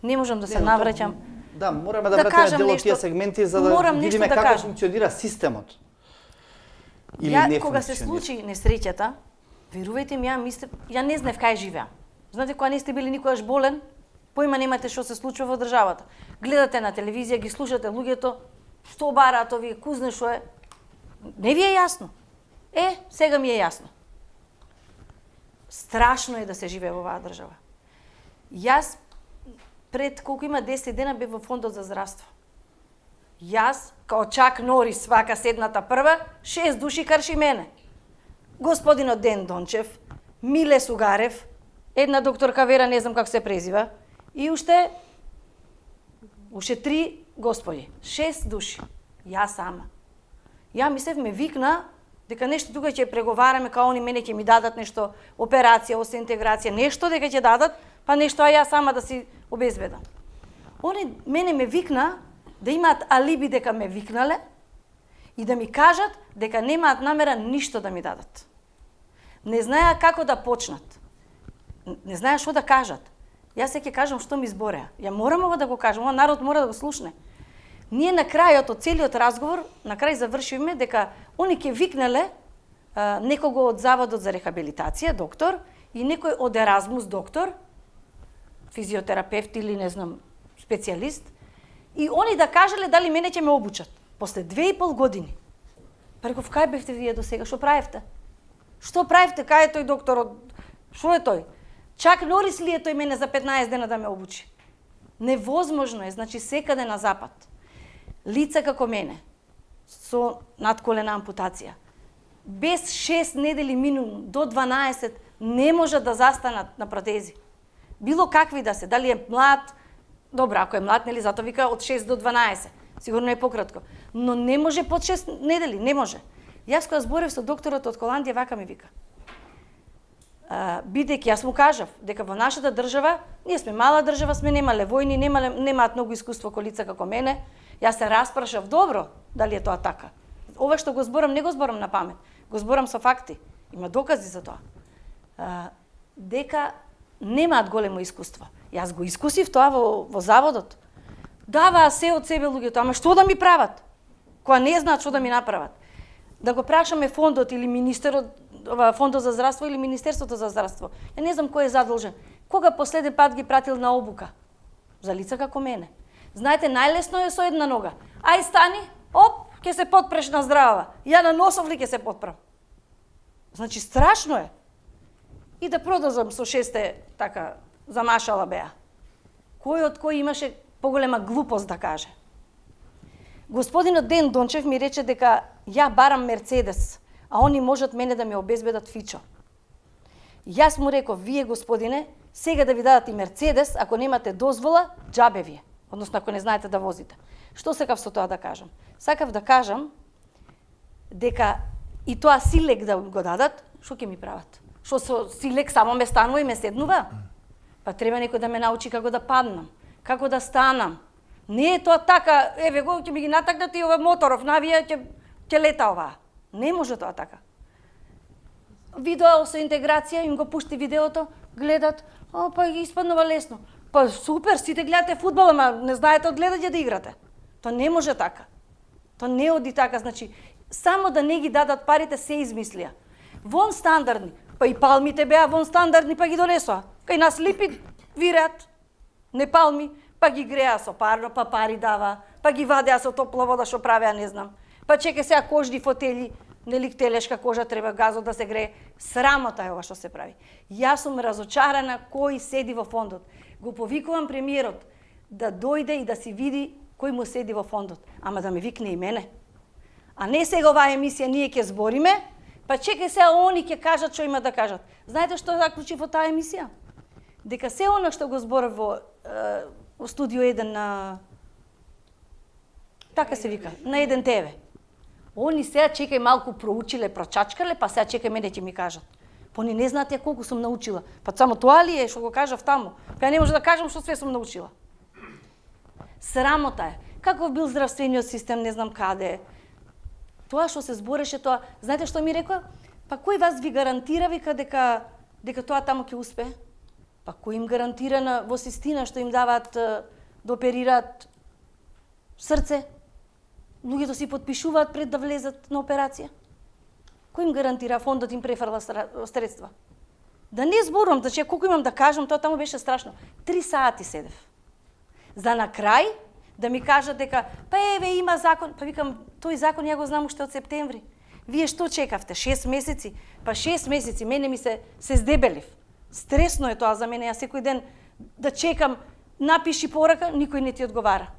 Не можам да се навраќам. Да, мораме да вратиме дел од тие сегменти за да видиме како функционира системот. Или не кога се случи несреќата, верувајте ми, ја не знаев кај живеам. Знаете, кога не сте били никогаш болен, поима немате што се случува во државата. Гледате на телевизија, ги слушате луѓето, што бараат овие, кузне што е. Не ви е јасно. Сега ми е јасно. Страшно е да се живее во оваа држава. Јас пред колку има 10 дена бев во фондот за здравство. Јас, као Чак Норис, свака седната прва, 6 души карши мене. Господинот Ден Дончев, Миле Сугарев, една докторка Вера, не знам како се презива, и уште 3 господи, 6 души. Ја сама. Ја мислев ме викна дека нешто тука ќе преговараме, као они мене ќе ми дадат нешто, операција, осеинтеграција, нешто дека ќе дадат, па нешто а ја сама да си обезбедам. Они мене ме викна да имаат алиби дека ме викнале и да ми кажат дека немаат намера ништо да ми дадат. Не знаеа како да почнат. Не знаеа што да кажат. Јас ќе кажам што ми збореа. Ја морам ова да го кажам, ова народ мора да го слушне. Ние на крајот од целиот разговор, на крај завршивме дека они ќе викнале некого од Заводот за рехабилитација, доктор, и некој од Еразмус, доктор, физиотерапевт или не знам, специјалист, и они да кажале дали мене ќе ме обучат. После 2,5 години. Па реков, кај бевте вие до сега? Што правевте? Што правевте? Кај е тој докторот? Што е тој? Чак Норис ли е тој мене за 15 дена да ме обучи? Невозможно е, значи секаде на запад. Лица како мене, со надколена ампутација, без 6 недели минимум до 12 не можат да застанат на протези. Било какви да се, дали е млад, добро, ако е млад, нели, затоа вика од 6 до 12, сигурно е пократко, но не може под 6 недели, не може. Јас кога зборев со докторот од Холандија, вака ми вика. Бидејќи јас му кажав дека во нашата држава, ние сме мала држава, сме немале војни, немаат многу искуство колица како мене, јас се распрашав добро дали е тоа така. Ова што го зборам, не го зборам на памет, го зборам со факти. Има докази за тоа. Дека немаат големо искуство. Јас го искусив тоа во заводот. Даваа се од себе луѓето, ама што да ми прават? Кога не знаат што да ми направат. Да го прашаме фондот или министерот, фондот за здравство или Министерството за здравство. Ја не знам кој е задолжен. Кога последен пат ги пратил на обука? За лица како мене. Знаете, најлесно е со една нога. Ај стани, оп, ќе се потпреш на здрава. Ја на носов ли ќе се потпрам? Значи страшно е. И да продолжам со 6 така замашала беа. Кој од кој имаше поголема глупост да каже? Господинот Ден Дончев ми рече дека ја барам Мерцедес, а они можат мене да ми обезбедат Фичо. Јас му реков, вие господине, сега да ви дадат и Мерцедес, ако немате дозвола, џабе вие. Односно, ако не знаете да возите. Што сакав со тоа да кажам? Сакав да кажам дека и тоа силек да го дадат, што ќе ми прават? Што со силек само ме станува и ме седнува? Па треба некој да ме научи како да паднам, како да станам. Не е тоа така, еве го ќе ми ги натакнат и ова моторов, навија ќе лета оваа. Не може тоа така. Видео со интеграција, им го пушти видеото, гледат, па ги испаднува лесно. Па супер, сите гледате фудбал, ама не знаете од гледање да играте. Тоа не може така. Тоа не оди така, значи само да не ги дадат парите се измислија. Вон стандардни, па и палмите беа вон стандардни, па ги донесоа. Кај нас липи вират, не палми, па ги греа со парно, па пари дава, па ги вадеа со топла вода што правеа, не знам. Па чеке сега кожни фотели, нели телешка кожа треба газот да се грее. Срамота е ова што се прави. Јас сум разочарана кој седи во фондот. Го повикувам премиерот да дојде и да си види кој му седи во фондот, ама да ме викне и мене. А не сега оваа емисија ние ќе збориме, па чекај сега они ќе кажат што има да кажат. Знаете што заклучи во таа емисија? Дека се она што го зборав во студио 1 на така се вика, на 1 ТВ. Они сега чекај малку проучиле, прочачкале, па сега чекај мене ќе ми кажат. Па они не знаат ја колку сум научила. Па само тоа ли е што го кажав таму? Па ја не може да кажам што све сум научила. Срамота е. Каков бил здравствениот систем, не знам каде. Тоа што се збореше тоа, знаете што ми рекоа? Па кој вас ви гарантира вика дека тоа таму ќе успее? Па кој им гарантира во Систина што им даваат да оперираат срце? Луѓето си потпишуваат пред да влезат на операција. Кој им гарантира? Фондот им префрла средства. Да не зборувам, значи колку имам да кажам, тоа таму беше страшно. 3 сати седев. За на крај да ми кажат дека па еве има закон, па викам тој закон ја го знам уште од септември. Вие што чекавте? 6 месеци? Па 6 месеци мене ми се здебелив. Стресно е тоа за мене, ја секој ден да чекам, напиши порака, никој не ти одговара.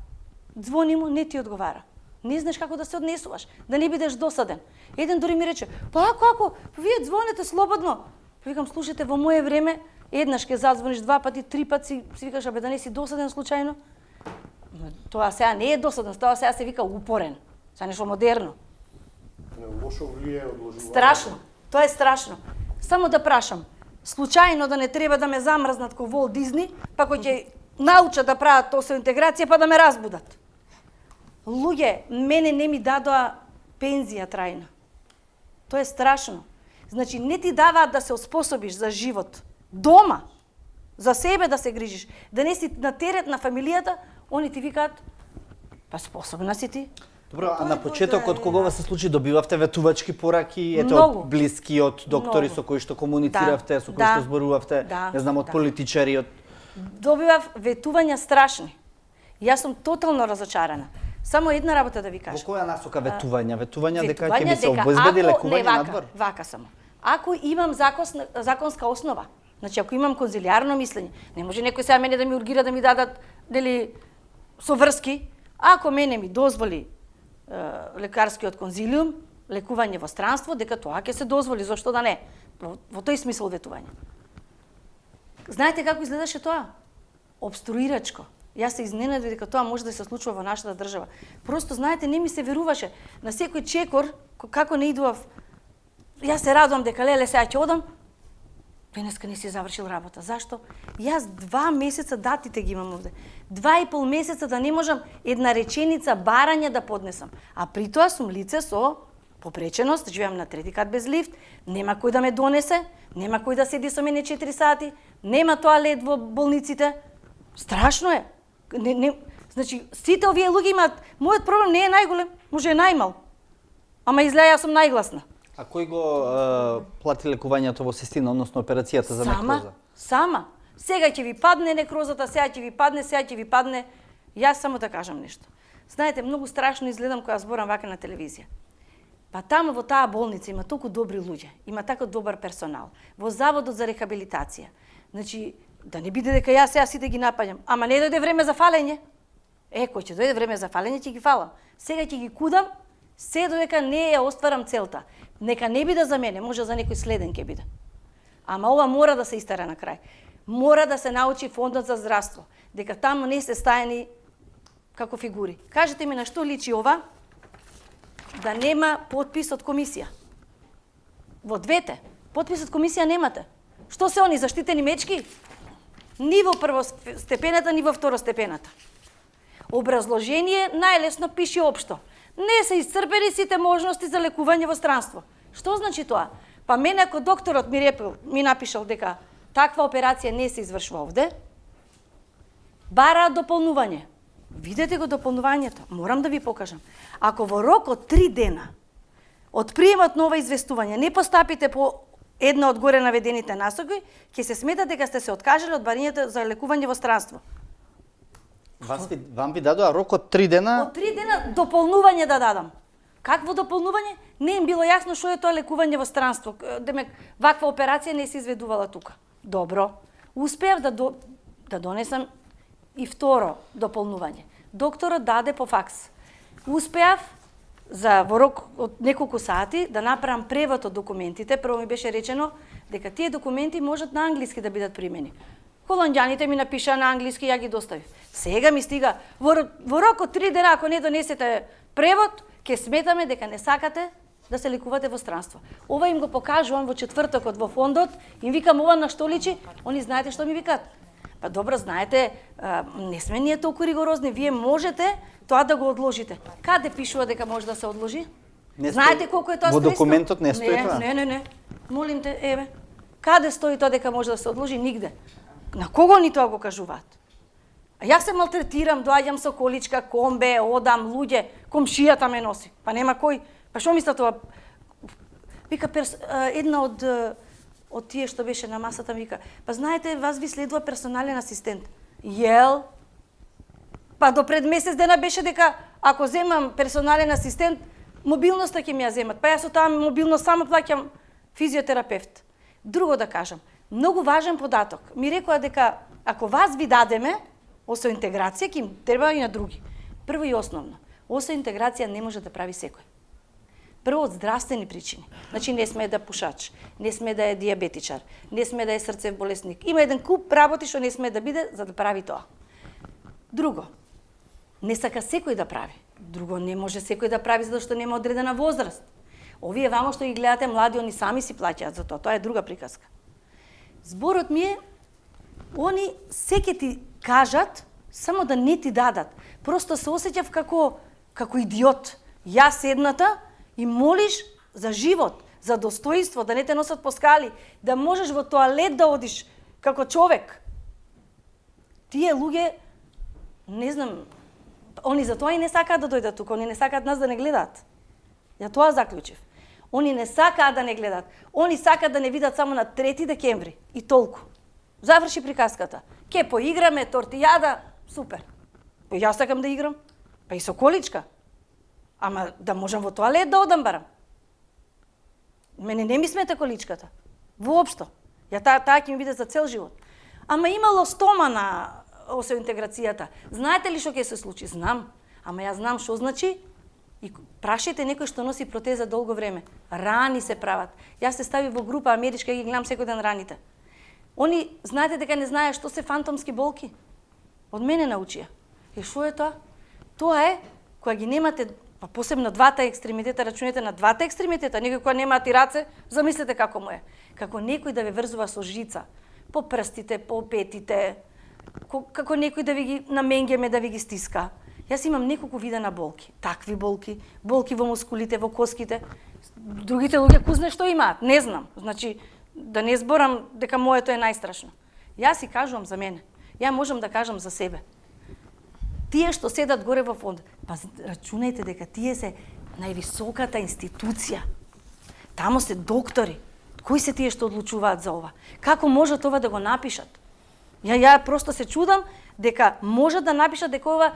Звони му, не ти одговара. Не знаеш како да се однесуваш, да не бидеш досаден. Еден дори ми рече, па како, вие звонете слободно. Па викам, слушате, во мое време, еднаш ке зазвониш 2 пати, 3 пати, си викаш, абе да не си досаден случајно. Тоа сега не е досаден, тоа сега се вика упорен. Сега нешто модерно. Лошо влијае одложување. Страшно, тоа е страшно. Само да прашам, случајно да не треба да ме замрзнат ко Волт Дизни, па кој ќе научат да прават тоа со интеграција, па да ме разбудат. Луѓе, мене не ми дадоа пензија трајна. Тоа е страшно. Значи не ти даваат да се оспособиш за живот дома, за себе да се грижиш, да не си на терет на фамилијата, они ти викаат па способна си ти. Добро, а на почетокот кога ова се случи, добивавте ветувачки пораки, ето Многу. од блиски, од доктори Многу. со кои што комунициравте, Да, со кои да, што зборувавте, да, не знам, од да. политичари, од Добивав ветувања страшни. Јас сум тотално разочарана. Само една работа да ви во кажам. која насока ветувања? Ветувања дека ќе Ветувања ми се дека обезбеди ако- лекување не, вака, надвор? Вака само. Ако имам законска основа, значи ако имам конзилијарно мислење, не може некој сега мене да ми ургира да ми дадат нели со врски, ако мене ми дозволи лекарскиот конзилиум, лекување во странство, дека тоа ќе се дозволи, зошто да не? Во тој смисол ветување. Знаете како изгледаше тоа? Обструирачко. Јас се изненадив дека тоа може да се случува во нашата држава. Просто, знаете, не ми се веруваше. На секој чекор, како не идував, јас се радувам дека леле сега ќе одам, денеска не си завршил работа. Зашто? Јас 2 месеца датите ги имам овде. 2,5 месеца да не можам една реченица барање да поднесам. А при тоа сум лице со попреченост, живеам на трети кат без лифт, нема кој да ме донесе, нема кој да седи со мене 4 сати, нема тоалет во болниците. Страшно е. Значи, сите овие луѓе имаат, мојот проблем не е најголем, може е најмал. Ама изгледа јас сум најгласна. А кој го плати лекувањето во Систина, односно операцијата за некроза? Сама. Сега ќе ви падне некрозата, сега ќе ви падне, сега ќе ви падне. Јас само да кажам нешто. Знаете, многу страшно изгледам кога зборам вака на телевизија. Па таму во таа болница има толку добри луѓе, има така добар персонал. Во заводот за рехабилитација. Значи, да не биде дека јас сега сите ги напаѓам, ама не дојде време за фалење. Кој ќе дојде време за фалење, ќе ги фалам. Сега ќе ги кудам, се додека не ја остварам целта. Нека не биде за мене, може за некој следен ќе биде. Ама ова мора да се истера на крај. Мора да се научи фондот за здравство, дека таму не се стаени како фигури. Кажете ми на што личи ова? Да нема потпис од комисија. Во двете, потпис од комисија немате. Што се они, заштитени мечки? Ни во првостепената, ни во второстепената. Образложение најлесно пише општо. Не се исцрпени сите можности за лекување во странство. Што значи тоа? Па мене ако докторот ми напишал дека таква операција не се извршува овде, бараат дополнување. Видете го дополнувањето, морам да ви покажам. Ако во рок од 3 дена од приемот на ова известување не постапите по една од горе наведените насоки, ќе се смета дека сте се откажале од барањето за лекување во странство. Вам ви дадоа рок од 3 дена? Од 3 дена дополнување да дадам. Какво дополнување? Не им било јасно што е тоа лекување во странство. Демек, ваква операција не се изведувала тука. Добро. Успеав да донесам и второ дополнување. Докторот даде по факс. Успеав во рок од неколку сати да направам превод од документите. Прво ми беше речено дека тие документи можат на англиски да бидат примени. Холанѓаните ми напишаа на англиски, ја ги доставив. Сега ми стига во рок од 3 дена ако не донесете превод, ќе сметаме дека не сакате да се лекувате во странство. Ова им го покажувам во четвртокот во фондот, им викам ова на што личи, они знаете што ми викаат. Па добро, знаете, не сме ние толку ригорозни, вие можете тоа да го одложите. Каде пишува дека може да се одложи? Знаете колку е тоа во стресно? документот не стои тоа? Не. Молим те, еве. Каде стои тоа дека може да се одложи? Нигде. На кого ни тоа го кажуваат? А јас се малтретирам, доаѓам со количка, комбе, одам, луѓе, комшијата ме носи. Па нема кој. Па што мисля тоа? Вика една од тие што беше на масата вика, па знаете, вас ви следува персонален асистент. Јел? Па до пред месец дена беше дека ако земам персонален асистент, мобилноста ќе ми ја земат. Па јас со таа мобилност само плаќам физиотерапевт. Друго да кажам, многу важен податок. Ми рекоа дека ако вас ви дадеме, осо интеграција, ќе им треба и на други. Прво и основно, осо интеграција не може да прави секој. Прво од здравствени причини. Значи не сме да пушач, не сме да е диабетичар, не сме да е срцев болесник. Има еден куп работи што не сме да биде за да прави тоа. Друго, не сака секој да прави. Друго, не може секој да прави затоа што нема одредена возраст. Овие вамо што ги гледате млади, они сами си плаќаат за тоа. Тоа е друга приказка. Зборот ми е, они се ќе ти кажат, само да не ти дадат. Просто се осеќав како идиот. Јас едната и молиш за живот, за достоинство, да не те носат по скали, да можеш во тоалет да одиш како човек. Тие луѓе, не знам, они за тоа и не сакаат да дојдат тука, они не сакаат нас да не гледаат. Ја тоа заклучив. Они не сакаат да не гледаат. Они сакаат да не видат само на 3 декември и толку. Заврши приказката. Ке поиграме, тортијада, супер. Па јас сакам да играм. Па и со количка. Ама да можам во тоалет да одам барам. Мене не ми смета количката. Воопшто. Ја таа ќе ми биде за цел живот. Ама имало стома на со интеграцијата. Знаете ли што ќе се случи? Знам. Ама ја знам што значи. И прашајте некој што носи протеза долго време. Рани се прават. Јас се стави во група америчка и ги гледам секој ден раните. Они, знаете дека не знаеа што се фантомски болки? Од мене научија. И што е тоа? Тоа е кога ги немате, па посебно двата екстремитета, рачунете на двата екстремитета, некој која немаат и раце, замислете како му е. Како некој да ве врзува со жица, по прстите, по петите, како некој да ви ги наменгеме, да ви ги стиска. Јас имам неколку вида на болки. Такви болки, болки во мускулите, во коските. Другите луѓе кузне што имаат, не знам. Значи, да не зборам дека моето е најстрашно. Јас си кажувам за мене. Ја можам да кажам за себе. Тие што седат горе во фонд, па рачунајте дека тие се највисоката институција. Тамо се доктори. Кои се тие што одлучуваат за ова? Како можат ова да го напишат? Ја просто се чудам дека можат да напишат дека ова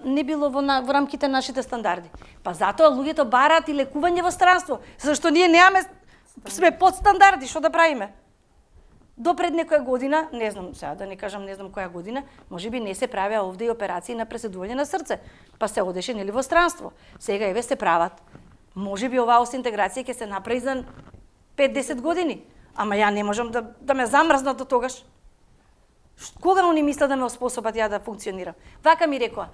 не било во рамките на нашите стандарди. Па затоа луѓето бараат и лекување во странство, зашто ние немаме, сме под стандарди, што да правиме? До пред некоја година, не знам сега да не кажам не знам која година, можеби не се правеа овде и операции на преседување на срце, па се одеше нели во странство. Сега еве се прават. Можеби оваа осинтеграција ќе се направи за 5-10 години, ама ја не можам да ме замрзнат до тогаш. Кога они мислат да ме оспособат ја да функционирам? Вака ми рекоа,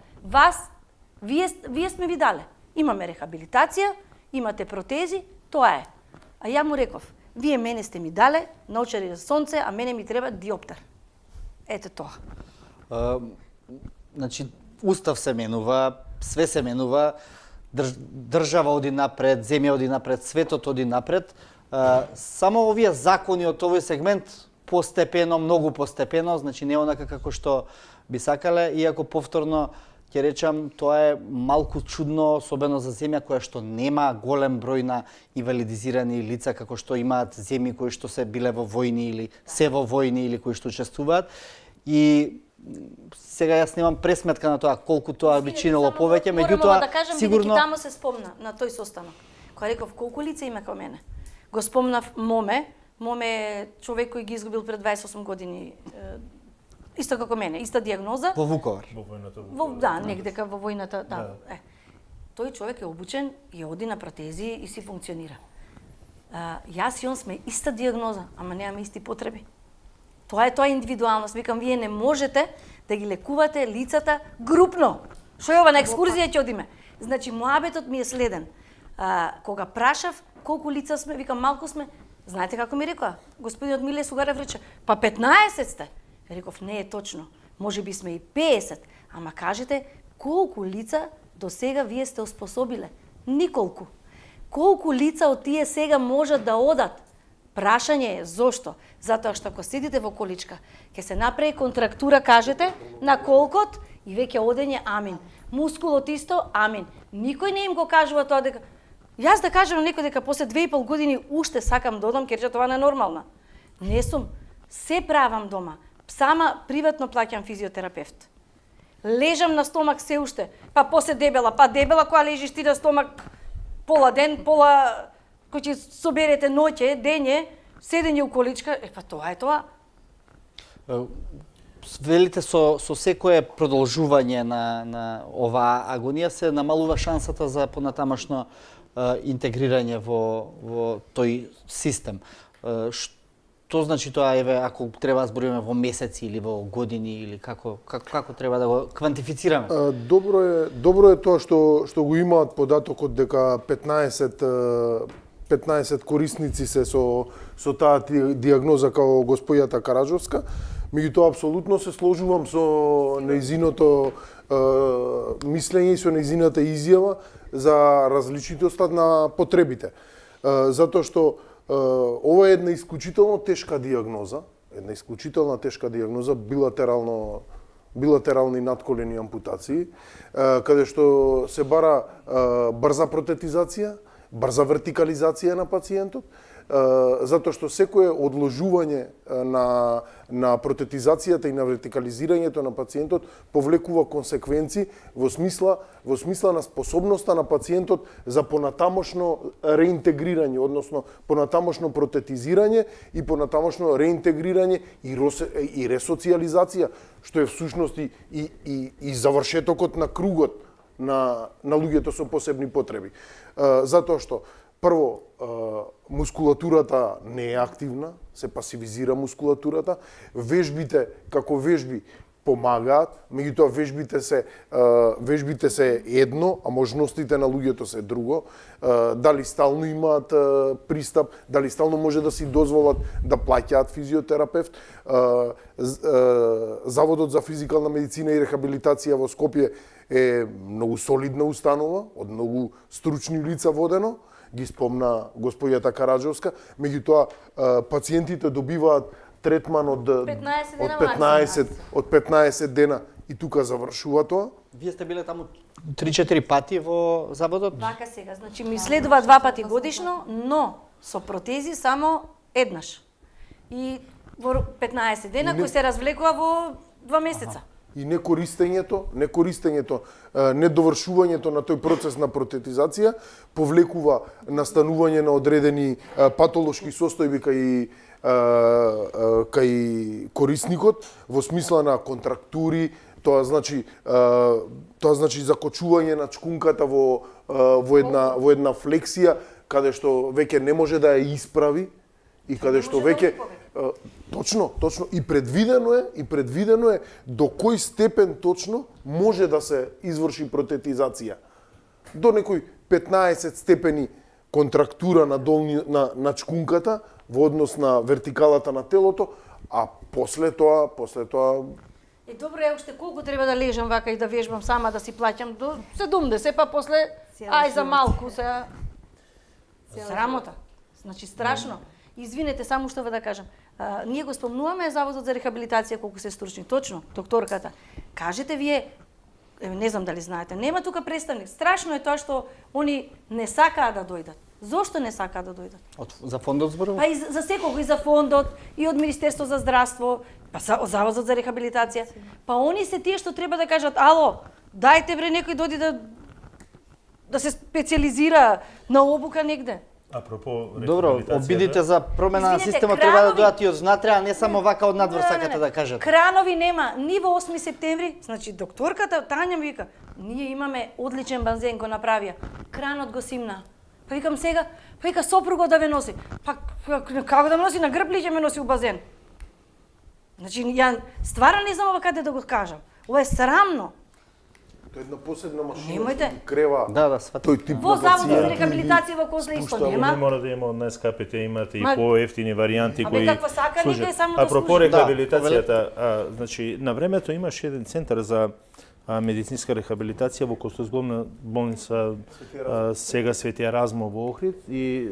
вие сме ви дале. Имаме рехабилитација, имате протези, тоа е. А ја му реков, вие мене сте ми дале, научари за сонце, а мене ми треба диоптер. Ете тоа. Значи, устав се менува, све се менува, држава оди напред, земја оди напред, светот оди напред. Само овие закони од овој сегмент постепено, многу постепено, значи не онака како што би сакале, иако повторно ќе речам, тоа е малку чудно, особено за земја која што нема голем број на инвалидизирани лица, како што имаат земји кои што се биле во војни или се во војни или кои што учествуваат. И сега јас немам пресметка на тоа колку тоа би чинело повеќе, меѓутоа да кажам, сигурно тамо се спомна на тој состанок. Кога реков колку лица има кај мене. Го спомнав Моме е човек кој ги изгубил пред 28 години. Исто како мене, иста диагноза. во Вуковар. Во војната. Да, негдека во војната, да. Тој човек е обучен и оди на протези и си функционира. Јас и он сме иста диагноза, ама немаме исти потреби. Тоа е индивидуалност. Викам, вие не можете да ги лекувате лицата групно. Што е ова, на екскурзија ќе одиме? Значи, муабетот ми е следен. Кога прашав колку лица сме, викам, малку сме. Знаете како ми рекоа? Господинот Миле Сугарев рече, па 15 сте. Реков, не е точно. Може би сме и 50. Ама кажете, колку лица до сега вие сте оспособиле? Николку. Колку лица од тие сега можат да одат? Прашање е зошто? Затоа што ако седите во количка, ќе се направи контрактура, кажете, на колкот и веќе одење амин. Мускулот исто, амин. Никој не им го кажува тоа дека јас да кажам на некој дека после 2,5 години уште сакам да одам, ќе рече тоа не е нормална. Не сум. Се правам дома. Сама приватно плаќам физиотерапевт. Лежам на стомак се уште, па после дебела, кога лежиш ти на стомак пола ден, пола кој ќе соберете ноќе, дење, седење у количка, па тоа е тоа. Велите со секое продолжување на оваа агонија се намалува шансата за понатамашно интегрирање во тој систем. Што значи тоа, еве, ако треба да збориме во месеци или во години, или како треба да го квантифицираме? Добро е тоа што го имаат податокот дека 15 корисници се со таа диагноза као господјата Караджовска. Меѓутоа, апсолутно се сложувам со нејзиното мислење и со нејзината изјава за различитоста на потребите. затоа што ова е една исклучително тешка диагноза, билатерални надколени ампутации, каде што се бара брза протетизација, брза вертикализација на пациентот, затоа што секое одложување на протетизацијата и на вертикализирањето на пациентот повлекува консеквенци во смисла на способноста на пациентот за понатамошно реинтегрирање, односно понатамошно протетизирање и понатамошно реинтегрирање и ресоциализација, што е всушност и завршетокот на кругот на луѓето со посебни потреби. Затоа што прво, мускулатурата не е активна, се пасивизира мускулатурата, вежбите како вежби помагаат, меѓутоа вежбите се едно, а можностите на луѓето се друго. Дали стално имаат пристап, дали стално може да си дозволат да плаќаат физиотерапевт. Заводот за физикална медицина и рехабилитација во Скопје е многу солидна установа, од многу стручни лица водено, ги спомна госпоѓата Караджовска, меѓутоа пациентите добиваат третман од 15 дена и тука завршува тоа. Вие сте биле таму 3-4 пати во заводот? Вака сега, значи ми следува 2 пати годишно, но со протези само еднаш. И во 15 дена кои се развлекува во 2 месеца. И некористењето, недовршувањето на тој процес на протетизација повлекува настанување на одредени патолошки состојби кај корисникот во смисла на контрактури, тоа значи закочување на чкунката во една флексија каде што веќе не може да ја исправи и каде што веќе точно и предвидено е до кој степен точно може да се изврши протетизација. До некој 15 степени контрактура на чкунката во однос на вертикалата на телото, а после тоа Добро е уште колку треба да лежам вака и да вежбам сама да си плаќам до 70, па после за малку се срамота. Значи страшно. Извинете, само што да кажам. Ние го спомнуваме Заводот за рехабилитација колку се стручни. Точно, докторката. Кажете вие, не знам дали знаете, нема тука представник. Страшно е тоа што они не сакаат да дојдат. Зошто не сакаат да дојдат? За фондот зборува? Па и за секого, и за фондот, и од Министерство за здравство, па Заводот за рехабилитација. Па они се тие што треба да кажат, ало, дајте бре некој дојде да се специализира на обука негде. Апропо Добро, обидите за промена на системот треба да дојдат и од внатре, а не само вака од надвор сакате да кажете. Кранови нема, ни во 8 септември, значи докторката Тања ми вика, ние имаме одличен базен го направија. Кранот го симна. Па викам сега, па вика сопругот да ве носи. Па како да ме носи на грб ли ќе ме носи у базен? Значи ја стварно не знам ова каде да го кажам. Ова е срамно. Тоа е една посебна машина Немојте. што крева тој тип Во на Заводот за пациенти. рехабилитација во Козле исто Не нема. мора да има од најскапите, имате и Ма- поевтини варијанти Абе, кои каква сака, нека е само да Апропо служи. рехабилитацијата, значи на времето имаше еден центар за медицинска рехабилитација во Костозглобна болница сега Свети Еразмо во Охрид и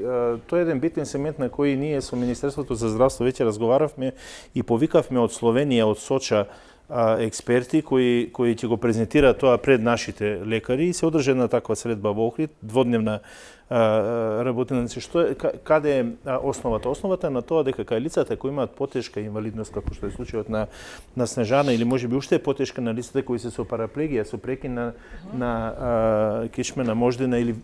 тоа е еден битен сегмент на кој ние со Министерството за здравство веќе разговаравме и повикавме од Словенија, од Соча експерти кои ќе го презентираат тоа пред нашите лекари и се одржа една таква средба во Охрид, дводневна работена. Што е, каде е основата? Основата е на тоа дека кај лицата кои имаат потешка инвалидност, како што е случајот на Снежана, или можеби уште е потешка на лицата кои се со параплегија, со прекин на кичмена мождина или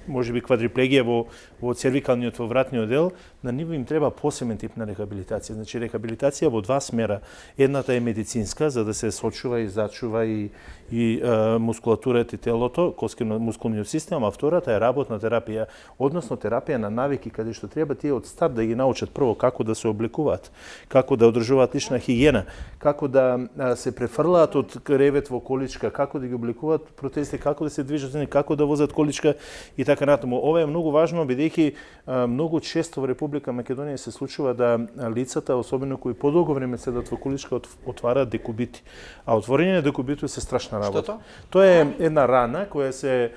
можеби квадриплегија во цервикалниот во вратниот дел, на нив им треба посебен тип на рехабилитација. Значи рехабилитација во два смера. Едната е медицинска, за да се сочува и зачува и мускулатурата и телото, мускулниот систем, а втората е работна терапија, односно терапија на навики, каде што треба тие од старт да ги научат прво како да се облекуваат, како да одржуваат лична хигиена, како да се префрлаат од кревет во количка, како да ги облекуваат протезите, како да се движат, како да возат количка и така така натаму. Ова е многу важно, бидејќи многу често во Република Македонија се случува да лицата, особено кои подолго време седат во количка, отвараат декубити. А отворање на декубитот се страшна работа. Тоа е една рана која се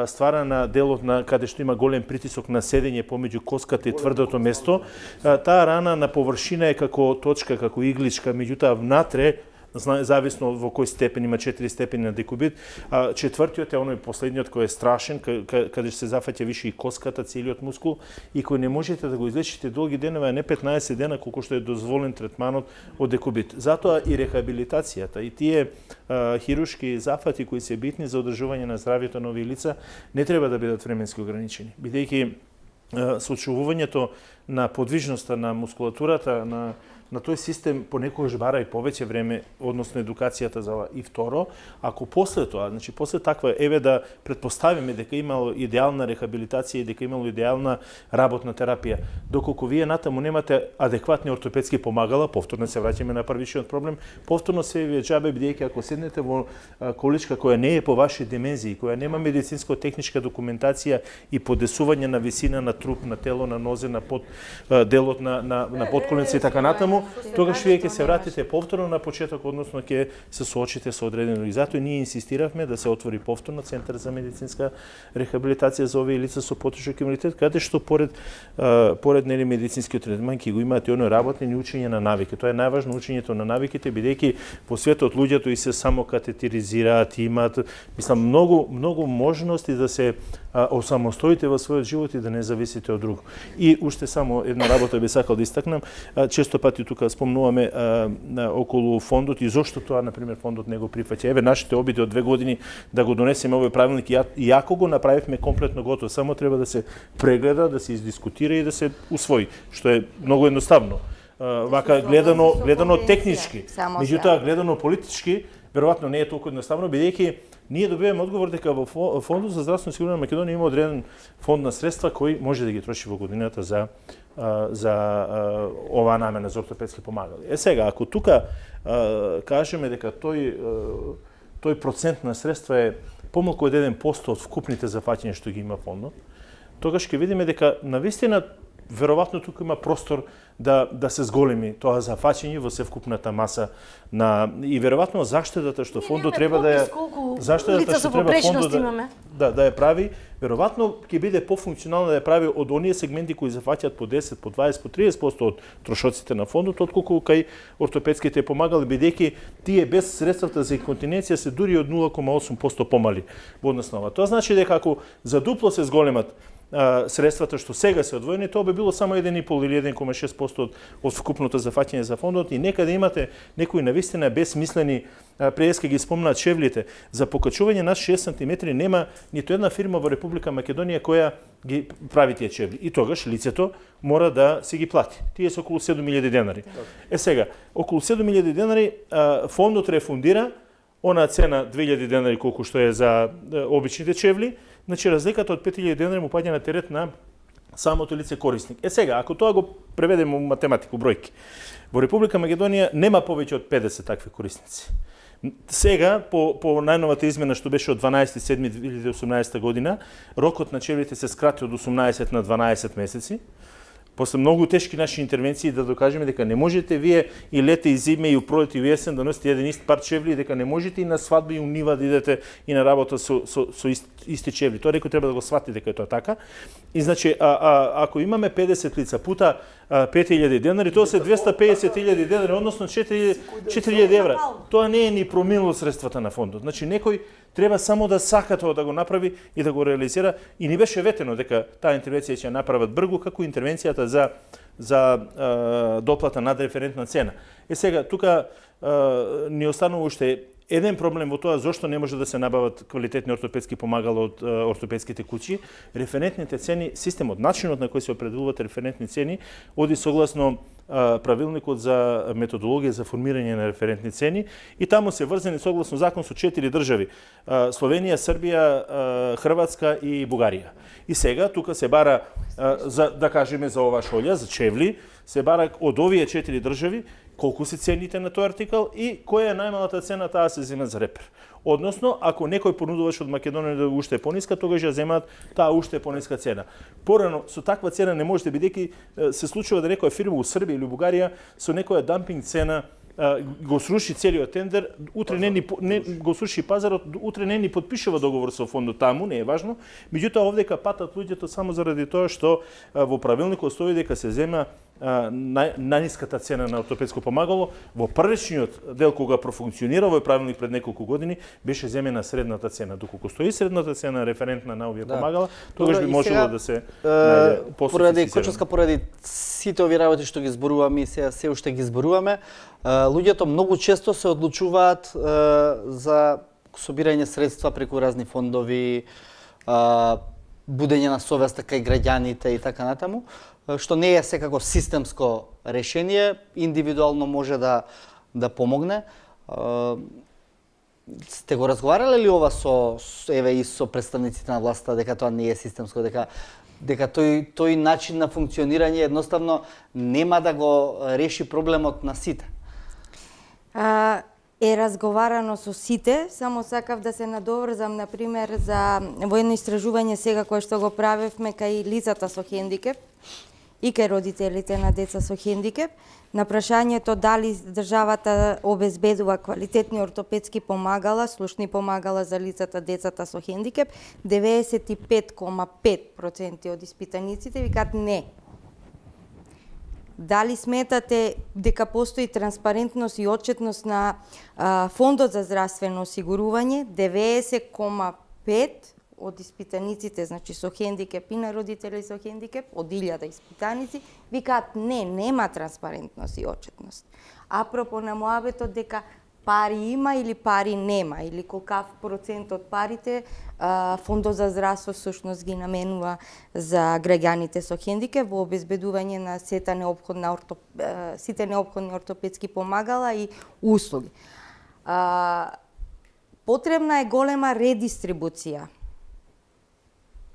ствара на делот на каде што има голем притисок на седење помеѓу коската и тврдото место. Таа рана на површина е како точка, како игличка, меѓутоа внатре, зависно во кој степен, има 4 степени на декубит. Четвртиот е оној последниот кој е страшен, каде се зафаќа више и коската, целиот мускул, и кој не можете да го излечите долги денови, а не 15 дена, колку што е дозволен третманот од декубит. Затоа и рехабилитацијата, и тие хируршки зафати кои се битни за одржување на здравјето на овие лица, не треба да бидат временски ограничени, бидејќи соочувувањето на подвижноста на мускулатурата, на тој систем понекогаш бара и повеќе време, односно едукацијата за ова. И второ, ако после тоа, значи после таква, еве да предпоставиме дека имало идеална рехабилитација и дека имало идеална работна терапија, доколку вие натаму немате адекватни ортопедски помагала, повторно се враќаме на првичниот проблем, повторно се ви џабе, бидејќи ако седнете во количка која не е по ваши димензии, која нема медицинско-техничка документација и подесување на висина на труп, на тело, на нозе, на делот на подколенци и така натаму, тогаш вие ќе се вратите повторно на почеток, односно ќе се соочите со одредено. И затоа ние инсистиравме да се отвори повторно центар за медицинска рехабилитација за овие лица со потешок инвалидитет, каде што поред нели медицинскиот третман ќе го имаат и оно работење и учење на навики. Тоа е најважно, учењето на навиките, бидејќи во светот луѓето и се само катетеризираат, имаат, мислам, многу можности да се осамостоите во својот живот и да не зависите од друг. И уште само една работа би сакал да истакнам, често пати тука спомнуваме околу фондот и зошто тоа, например, фондот не го прифаќа. Еве нашите обиди од 2 години да го донесеме овој правилник, и ако го направивме комплетно готово, само треба да се прегледа, да се издискутира и да се усвои, што е многу едноставно. Вака гледано технички, меѓутоа гледано политички, веројатно не е толку едноставно, бидејќи ние добиваме одговор дека во Фондот за здравствено осигурување на Македонија има одреден фонд на средства кој може да ги троши во годината за оваа намена за ортопедски помагали. Сега, ако тука кажеме дека тој процент на средства е помалку од 1% од вкупните зафаќања што ги има фондот, тогаш ќе видиме дека навистина веројатно тука има простор да се зголеми тоа зафаќање во севкупната маса и веројатно заштедата што фондот треба да ја да ја прави, веројатно ќе биде пофункционално да ја прави од оние сегменти кои зафаќаат по 10, по 20, по 30% од трошоците на фондот, отколку кај ортопедските помагали, бидејќи тие без средствата за инконтиненција се дури од 0,8% помали во однос на ова. Тоа значи дека ако за дупло се зголемат средствата што сега се одвоени, тоа би било само 1,5 или 1,6% од вкупното зафаќање за фондот, и нека да имате некои навистина безсмислени, преска ги спомнаа чевлите, за покачување на 6 см нема ниту една фирма во Република Македонија која ги прави тие чевли. И тогаш лицето мора да се ги плати. Тие се околу 7.000 денари. Сега, околу 7.000 денари фондот рефундира она цена 2.000 денари колку што е за обичните чевли. Значи, разликата од 5.000 денари му паѓа на терет на самото лице корисник. Сега, ако тоа го преведеме во математику, бројки, во Република Македонија нема повеќе од 50 такви корисници. Сега, по најновата измена што беше од 12.7.2018 година, рокот на чевлите се скрати од 18 на 12 месеци. После многу тешки наши интервенции да докажеме дека не можете вие и лете, и зиме, и у пролет, и у есен да носите еден ист пар чевли, дека не можете и на свадба, и у нива да идете и на работа со исти чевли. Тоа некој треба да го свати дека е тоа така. И значи, ако имаме 50 лица пута 5.000 денари, тоа се 250.000 денари, односно 4.000 евра. Тоа не е ни промил од средствата на фондот. Значи, некој треба само да сака тоа да го направи и да го реализира, и ни беше ветено дека таа интервенција ќе ја направат бргу, како интервенцијата за доплата над референтна цена. Сега, тука ни останува уште еден проблем во тоа зошто не може да се набават квалитетни ортопедски помагала од ортопедските куќи. Референтните цени, системот, начинот на кој се определуваат референтни цени, оди согласно правилникот за методологија за формирање на референтни цени, и таму се врзани согласно закон со 4 држави: Словенија, Србија, Хрватска и Бугарија. И сега тука се бара, да кажеме за ова шолја, за чевли, се бара од овие 4 држави колку се цените на тој артикал и која е најмалата цена, таа се зема за репер. Односно, ако некој понудувач од Македонија да уште е пониска, тогаш ја земаат таа уште е пониска цена. Порано со таква цена не можете, бидејќи се случува да некоја фирма у Србија или Бугарија со некоја дампинг цена го сруши целиот тендер, утре не го сруши пазарот, утре не ни подпишува договор со фондот таму, не е важно. Меѓутоа овдека патат луѓето само заради тоа што во правилникот стои дека се зема најниската цена на ортопедско помагало. Во првичниот дел кога профункционира овој правилник пред неколку години беше земена средната цена. Доколку стои средната цена референтна на овие помагала, тогаш би можело да се најде поради Кочовска, поради сите овие работи што ги зборуваме и се уште ги зборуваме, луѓето многу често се одлучуваат за собирање средства преку разни фондови, будење на совест кај граѓаните и така натаму, што не е секако системско решение, индивидуално може да помогне. Сте го разговарале ли ова со представниците на власта, дека тоа не е системско, дека тој начин на функционирање едноставно нема да го реши проблемот на сите? Е разговарано со сите, само сакав да се надоврзам, например, за воено истражување сега кое што го правевме кај лицата со хендикеп и кај родителите на деца со хендикеп, на прашањето дали државата обезбедува квалитетни ортопедски помагала, слушни помагала за лицата, децата со хендикеп, 95,5% од испитаниците викаат не. Дали сметате дека постои транспарентност и отчетност на Фондот за здравствено осигурување? 90,5% од испитаниците, значи со хендикеп и на родители со хендикеп, од 1000 испитаници, викаат не, нема транспарентност и отчетност. Апропо на муабетот дека пари има или пари нема, или колкав процент од парите Фондот за здравство всушност ги наменува за граѓаните со хендикеп во обезбедување на сите неопходни ортопедски помагала и услуги. Потребна е голема редистрибуција,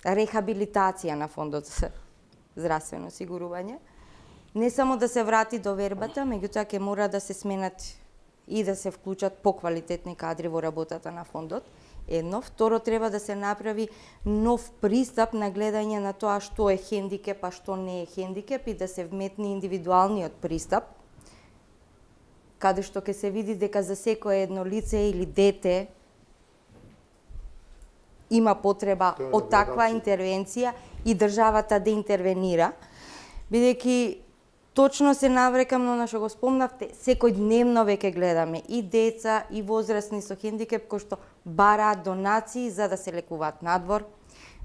рехабилитација на Фондот за здравствено осигурување. Не само да се врати до вербата, меѓутоа ќе мора да се сменат и да се вклучат поквалитетни кадри во работата на фондот. Едно, второ, треба да се направи нов пристап на гледање на тоа што е хендикеп, а што не е хендикеп и да се вметни индивидуалниот пристап, каде што ќе се види дека за секое едно лице или дете има потреба од таква интервенција и државата да интервенира, бидејќи точно се наврекам на што го спомнавте, секој дневно веќе гледаме и деца и возрастни со хендикеп кои што бараат донации за да се лекуваат надвор,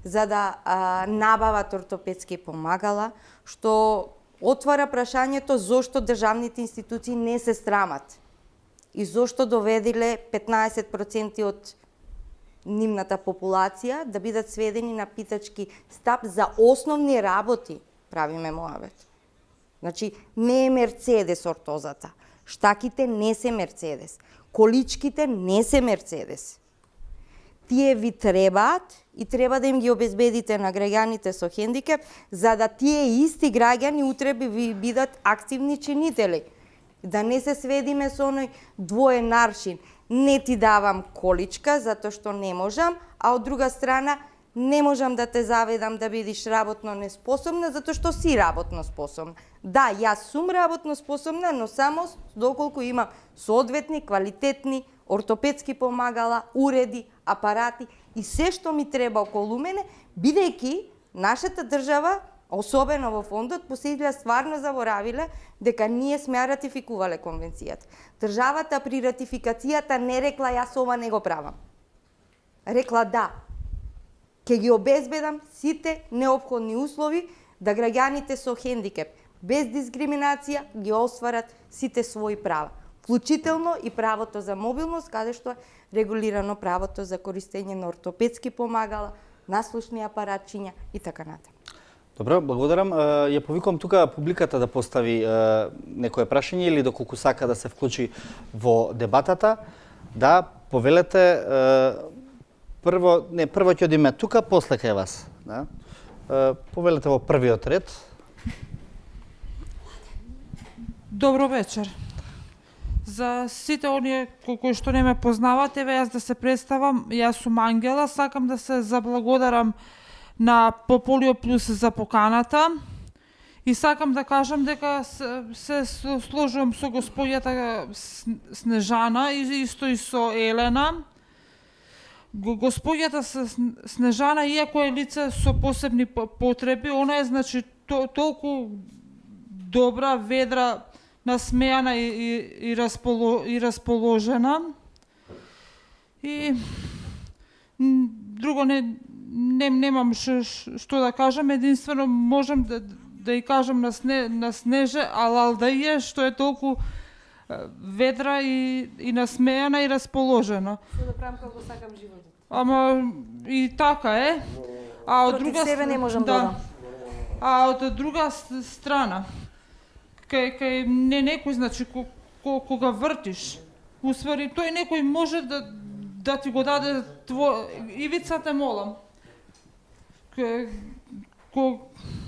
за да набават ортопедски помагала, што отвара прашањето зошто државните институции не се срамат и зошто доведиле 15% од нивната популација да бидат сведени на питачки стап за основни работи, правиме муабет. Значи, не е Мерцедес ортозата, штаките не се Мерцедес, количките не се Мерцедес. Тие ви требаат и треба да им ги обезбедите на граѓаните со хендикеп, за да тие исти граѓани утре би бидат активни чинители. Да не се сведиме со оној двоен аршин. Не ти давам количка затоа што не можам, а од друга страна не можам да те заведам да бидиш работно неспособна затоа што си работно способна. Да, јас сум работно способна, но само доколку имам соодветни, квалитетни, ортопедски помагала, уреди, апарати и се што ми треба околу мене, бидејќи нашата држава, особено во фондот, посетиле стварно заборавиле дека ние сме ратификувале конвенцијата. Државата при ратификацијата не рекла јас ова не го правам. Рекла да, ќе ги обезбедам сите неопходни услови да граѓаните со хендикеп без дискриминација ги остварат сите своји права, вклучително и правото за мобилност, каде што е регулирано правото за користење на ортопедски помагала, наслушни апаратчиња и така натаму. Добро, благодарам. Ја повикувам тука публиката да постави некое прашање или доколку сака да се вклучи во дебатата. Да, повелете прво ќе одиме тука, после кај вас. Да? Повелете во првиот ред. Добро вечер. За сите оние кои што не ме познавате, јас да се представам, јас сум Ангела, сакам да се заблагодарам на Пополио Плюс за поканата и сакам да кажам дека се сложувам со господјата Снежана и исто и со Елена. Господјата Снежана, иако е лице со посебни потреби, она е значи толку добра, ведра, насмејана и расположена. И друго немам што да кажам, единствено можам да ја кажам на Снеже алал да е, што е толку ведра и насмејана и расположена. Што да правам како сакам животот. Ама и така е. А од Против друга себе не можам да одам. А од друга страна, кај не некој, значи, кога вртиш, усвари, тој некој може да ти го даде Ивица, те молам.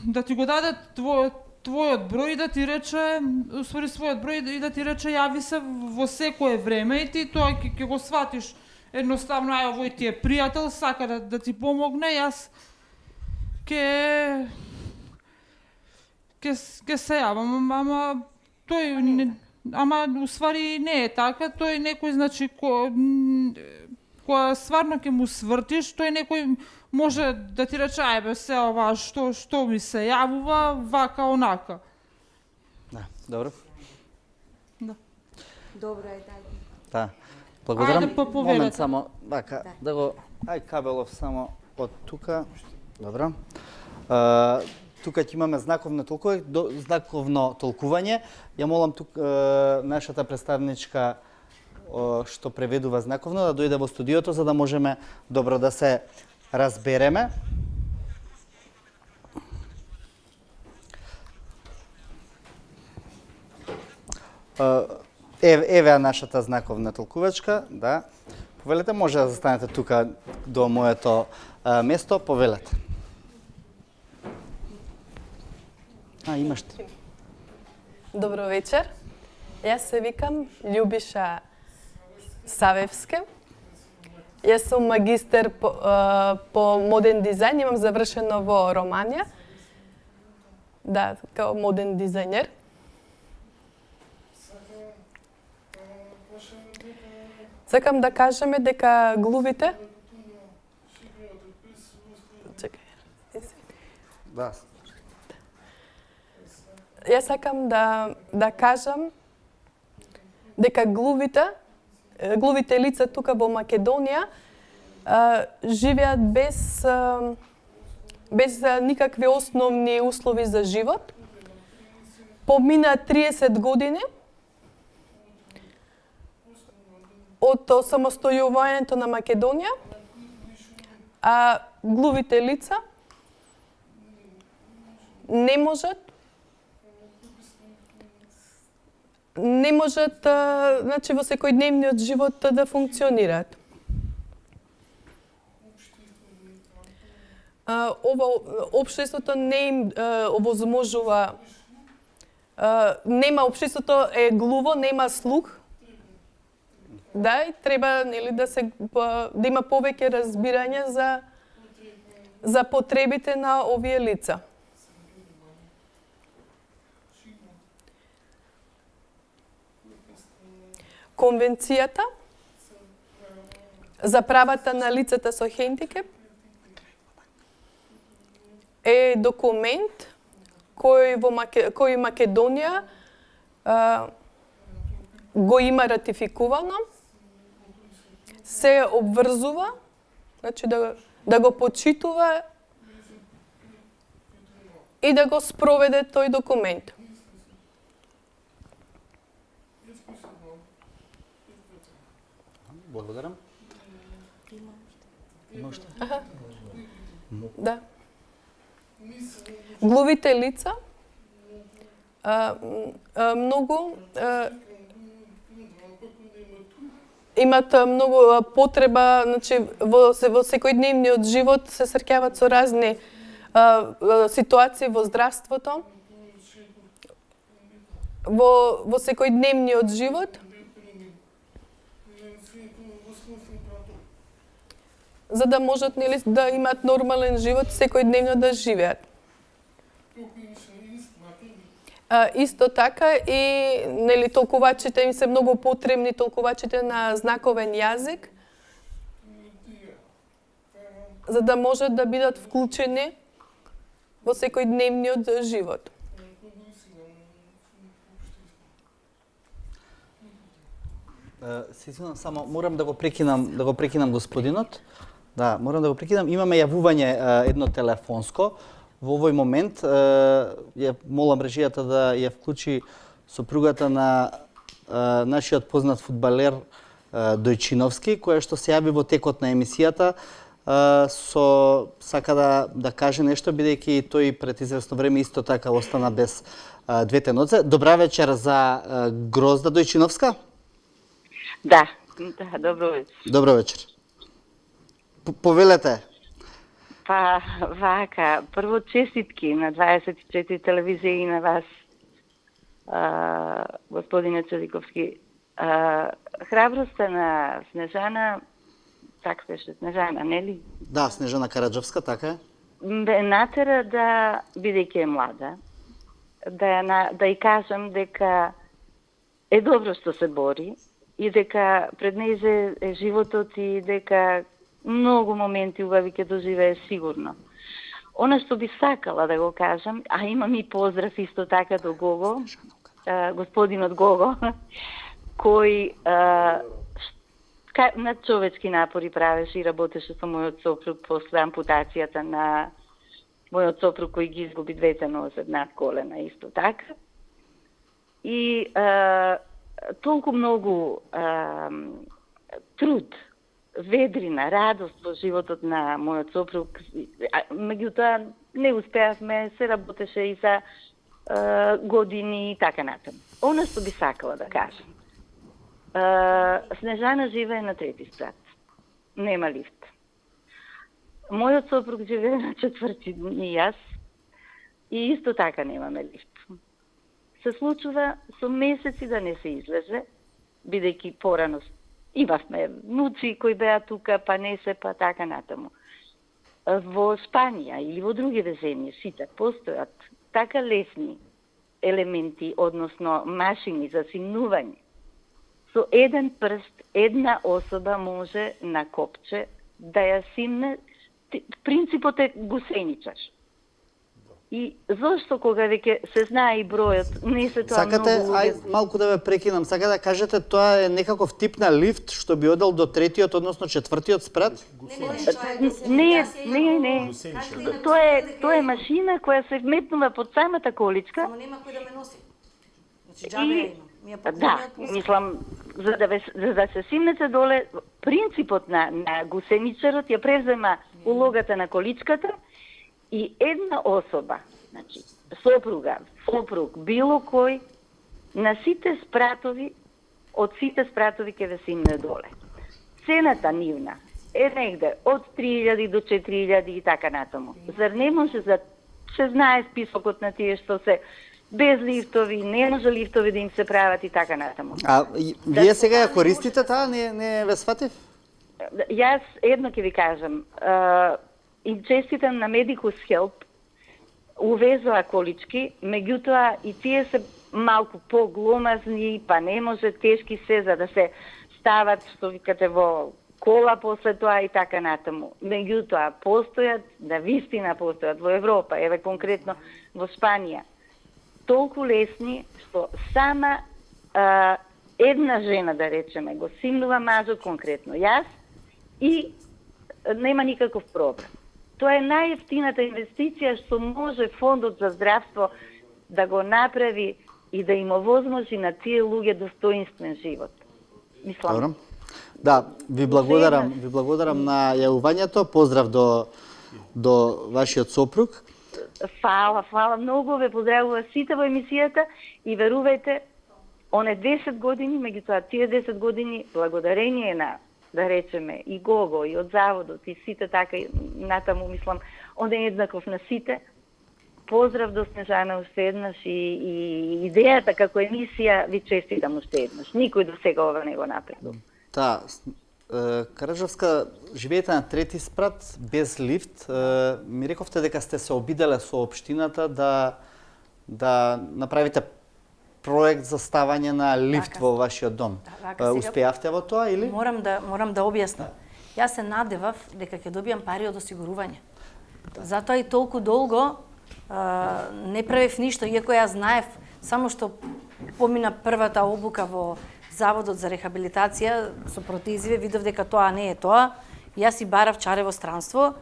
Да ти го даде твојот број и да ти рече, усвари својот број и да ти рече јави се во секое време и ти тоа ќе го сватиш. Едноставно, ај, овој ти е пријател, сака да ти помогне, јас ќе се јавам, ама тој усвари не е така, тој некој, значи, која стварно ќе му свртиш, тој некој може да ти рече, ајбе, се ова, што ми се јавува, вака, онака. Да, добро. Добро е, дај. Да. Благодарам. Ајде, повелете. Момент само, вака, да го, ај Кабелов само од тука. Добро. Тука ќе имаме знаковно толкување. Ја молам тук нашата представничка што преведува знаковно да дојде во студиото за да можеме добро да се разбереме. Еве нашата знаковна толкувачка, да. Повелете, може да застанете тука до моето место, повелете. Имаш ти. Добро вечер. Јас се викам Љубиша Савевска. Јас сум магистер по моден дизајн, имам завршено во Романија. Да, као моден дизајнер. Сакам да кажеме дека глувите... Чекај. Да. Јас сакам да кажам дека глувите лица тука во Македонија живеат без никакви основни услови за живот. Помина 30 години од самостојувањето на Македонија, а глувите лица не можат значи во секојдневниот живот да функционираат. Ова општеството не им овозможува, нема општеството е глуво, нема слух. Да, и треба нели да има повеќе разбирање за потребите на овие лица. Конвенцијата за правата на лицата со хендикеп е документ кој Македонија го има ратификувано, се обврзува, значи да го почитува и да го спроведе тој документ. Благодарам. Има уште? Да. Глувите лица многу имат многу потреба, значи во секојдневниот живот се среќаваат со разни ситуации во здравството. Во секојдневниот живот За да можат нели да имаат нормален живот, секојдневно да живеат. Исто така и нели толкувачите им се многу потребни, толкувачите на знаковен јазик, за да можат да бидат вклучени во секојдневниот живот. Се извинувам, само морам да го прекинам господинот. Да, морам да го прекинам. Имаме јавување едно телефонско. Во овој момент ја молам режијата да ја вклучи сопругата на нашиот познат фудбалер Дојчиновски, која што се јави во текот на емисијата, сака да каже нешто, бидејќи тој пред известно време исто така остана без двете нозе. Добра вечер за Грозда Дојчиновска. Да, добро вечер. Добро вечер. Повелете. Па, вака, прво честитки на 24 телевизија и на вас, господине Целиковски. Храброста на Снежана, така беше Снежана, нели? Да, Снежана Караджовска, така е. Бе натера да, бидејќи е млада, да ја кажам дека е добро што се бори и дека пред нејзе е животот и дека многу моменти убави ќе доживее сигурно. Она што би сакала да го кажам, а имам и поздрав исто така до Гого, господинот Гого, кој над човечки напори правеше и работеше со мојот сопруг после ампутацијата на мојот сопруг кој ги изгуби двете нозе над колена исто така. И толку многу труд, ведрина, радост во животот на мојот сопруг. Меѓутоа не успеавме, се работеше и за години и така натаму. Она што би сакала да кажам. Снежана живее на 3-ти спрат. Нема лифт. Мојот сопруг живее на 4-ти и јас. И исто така немаме лифт. Се случува со месеци да не се излезе, бидејќи порано имавме внуци кои беа тука, па не се, па така натаму. Во Шпанија или во другите земји сите постојат така лесни елементи, односно машини за симнување. Со еден прст, една особа може на копче да ја симне. Принципот е гусеничар. И зошто кога веќе се знае и бројот, не се тоа Сакате, многу луѓе... малку да ве прекинам, сака да кажете тоа е некаков тип на лифт што би одел до 3-тиот, односно 4-тиот спрат? Не. Тоа е машина која се вметнува под самата количка. Само нема кој да ме носи. Значи џабе ја имам. Да, мислам, за да се симнете доле, принципот на гусеничарот ја превзема улогата на количката и една особа, значи сопруг, било кој, на сите спратови, од сите спратови ќе ве симне доле. Цената нивна е негде од 3000 до 4000 и така натаму. Зар не може се знае списокот на тие што се без лифтови, не може лифтови да им се прават и така натаму. Вие сега ја користите таа, не ве сватив? Јас едно ќе ви кажам, и честитам на Medicus Help, увезоа колички, меѓутоа и тие се малку погломазни, па не може тешки се за да се стават, што викате, во кола после тоа и така натаму. Меѓутоа постојат, да вистина постојат во Европа, еве конкретно во Шпанија, толку лесни што сама една жена, да речеме, го симнува мажот, конкретно јас, и нема никаков проблем. Тоа е најевтината инвестиција што може Фондот за здравство да го направи и да им овозможи на тие луѓе достоинствен живот. Мислам. Добро. Да, ви благодарам на јавувањето. Поздрав до вашиот сопруг. Фала многу, ве поздравува сите во емисијата и верувајте, он е 10 години, меѓутоа тие 10 години благодарение на, да речеме, и Гого, и од заводот, и сите така натаму, мислам, он е еднаков на сите. Поздрав до Снежана уште еднаш и идејата како емисија ви честитам уште еднаш. Никој до сега ова не го направил. Караджовска, живеете на трети спрат, без лифт. Ми рековте дека сте се обиделе со општината да направите проект за ставање на лифт Така. во вашиот дом. Така, сега- Успеавте во тоа или? Морам да објаснам. Јас се надевав дека ќе добијам пари од осигурување. Затоа и толку долго не правев ништо, иако ја знаев, само што помина првата обука во Заводот за рехабилитација со протезиве, видов дека тоа не е тоа. Јас си барав чарево странство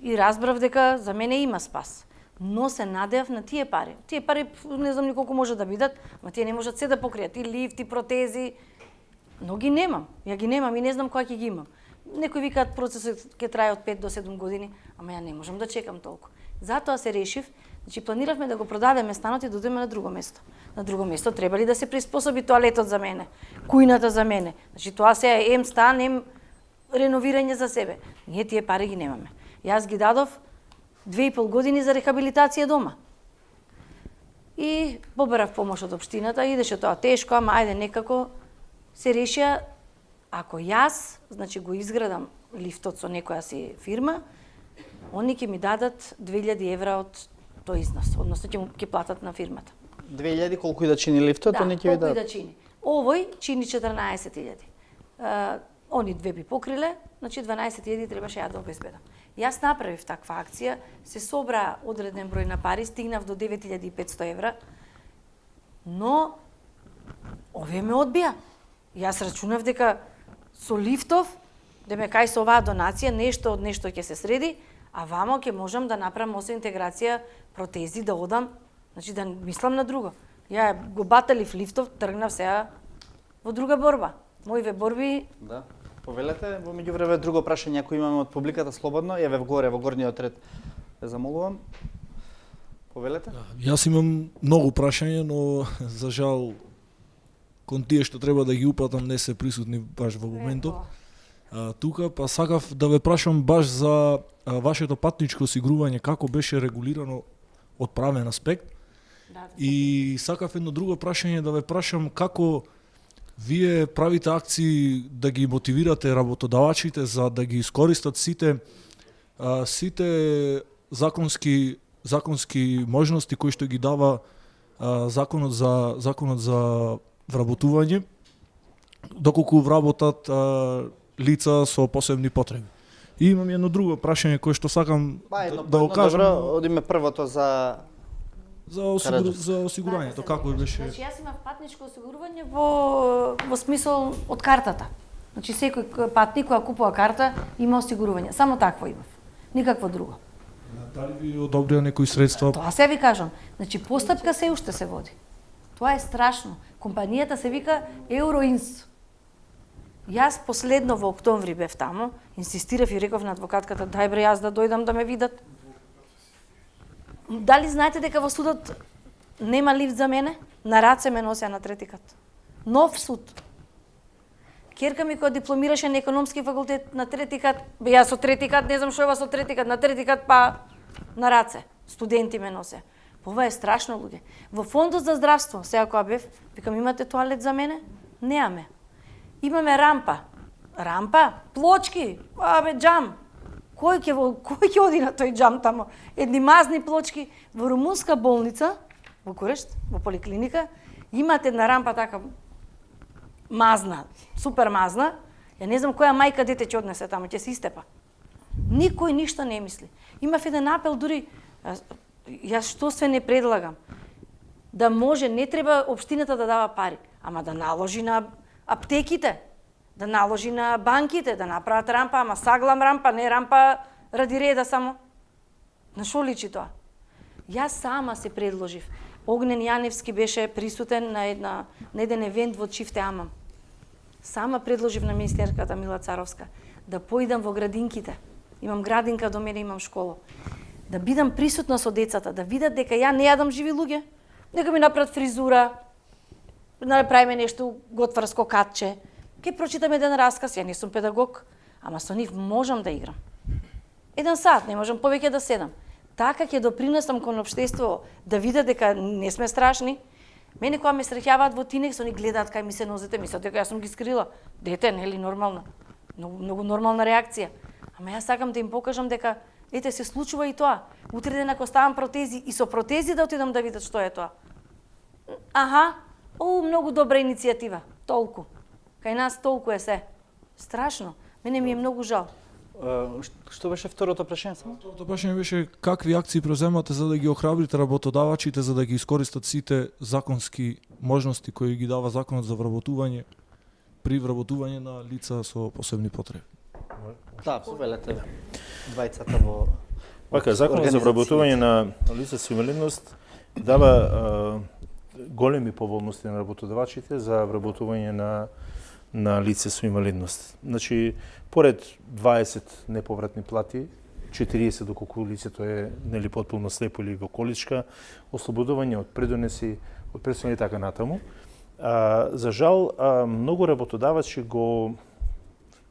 и разбрав дека за мене има спас. Но се надевав на тие пари. Тие пари не знам ни колку може да бидат, ама тие не можат се да покријат. И лифт, и протези, но ги немам. Ја ги немам и не знам кога ќе ги имам. Некои викаат процесот ќе трае од 5 до 7 години, ама ја не можам да чекам толку. Затоа се решив, значи планиравме да го продадеме станот и да одиме на друго место. На друго место треба ли да се приспособи тоалетот за мене, кујната за мене. Значи тоа се е ем стан, ем реновирање за себе. Ние тие пари ги немаме. Јас ги дадов 2,5 години за рехабилитација дома. И побарав помош од општината, идеше тоа тешко, ама ајде некако се решија. Ако јас, значи го изградам лифтот со некоја си фирма, они ќе ми дадат 2000 евра од тој износ, односно ќе платат на фирмата. 2000 колку и да чини лифтот, они ќе ви колку и дадат. да чини. Овој чини 14.000. Они две би покриле, значи 12.000 требаше ја да обезбедам. Јас направив таква акција, се собра одреден број на пари, стигнав до 9500 евра, но овие ме одбија. Јас рачунав дека со лифтов, да ме кај со оваа донација, нешто од нешто ќе се среди, а вамо ќе можам да направам осо интеграција протези, да одам, значи да мислам на друго. Ја го баталив лифтов, тргнав сега во друга борба. Моиве борби. Да. Повелете, во меѓувреме друго прашање ако имаме од публиката слободно, еве горе во горниот ред. Ве замолувам. Повелете? Јас имам многу прашања, но за жал кон тие што треба да ги упатам не се присутни баш во моментот. Тука па сакав да ве прашам баш за вашето патничко осигурување, како беше регулирано од правен аспект. И сакав едно друго прашање да ве прашам како вие правите акции да ги мотивирате работодавачите за да ги искористат сите законски можности кои што ги дава законот за вработување, доколку вработат лица со посебни потреби. И имам едно друго прашање кое што сакам да го кажам. Добро, одиме првото за за осигурањето, како беше? Значи јас имав патничко осигурување во смисол од картата. Значи секој патник која купува карта има осигурување. Само такво имав. Никакво друго. Дали ви одобрија некои средства? Тоа се ви кажам. Значи постапка се уште се води. Тоа е страшно. Компанијата се вика Euroins. Јас последно во октомври бев таму, инсистирав и реков на адвокатката, дај бре јас да дојдам да ме видат. Дали знаете дека во судот нема лифт за мене? На раце ме носеа на трети кат. Нов суд. Керка ми која дипломираше на економски факултет на трети кат, јас со трети кат, не знам што е со трети кат, на трети кат па на раце. Студенти ме носе. Ова е страшно, луѓе. Во фондот за здравство, сега кога бев, викам имате тоалет за мене? Неаме. Имаме рампа. Рампа? Плочки? Џам. Кој ќе оди на тој џам тамо? Едни мазни плочки. Во румунска болница, во Курешт, во поликлиника, имате една рампа така мазна, супер мазна. Ја не знам која мајка дете ќе однесе таму, ќе се истепа. Никој ништо не мисли. Имав еден апел дури, јас што се не предлагам, да може, не треба општината да дава пари, ама да наложи на аптеките, да наложи на банките, да направат рампа, ама саглам рампа, не рампа ради реда само. На шо личи тоа? Јас сама се предложив. Огнен Јаневски беше присутен на еден евент во Чифте Амам. Сама предложив на министерката Мила Царовска да поидам во градинките. Имам градинка до мене, имам школа. Да бидам присутна со децата, да видат дека ја не јадам живи луѓе. Нека ми направат фризура, да направиме нешто готварско катче. Ке прочитаме еден расказ, ја не сум педагог, ама со нив можам да играм. 1 сат, не можам повеќе да седам. Така ќе допринесам кон општество да видат дека не сме страшни, Мене кога ме среќаваат во Тинекс, они гледаат кај ми се нозете, мислат дека јас сум ги скрила. Дете, нели нормално? Многу нормална реакција. Ама јас сакам да им покажам дека ете се случува и тоа. Утре ден ако ставам протези и со протези да отидам да видат што е тоа. Аха, многу добра иницијатива. Толку. Кај нас толку е се. Страшно. Мене ми е многу жал. Што беше второто прашање? Второто прашање беше какви акции преземате за да ги охрабрите работодавачите за да ги искористат сите законски можности кои ги дава законот за вработување при вработување на лица со посебни потреби. Да, повелете двајцата во Законот за вработување на лица со инвалидност дава големи поволности на работодавачите за вработување на лице со инвалидност. Значи, поред 20 неповратни плати, 40 доколку лицето е нели потполно слепо или во количка, ослободување од предонеси, од пресуѓи и така натаму. За жал, многу работодавачи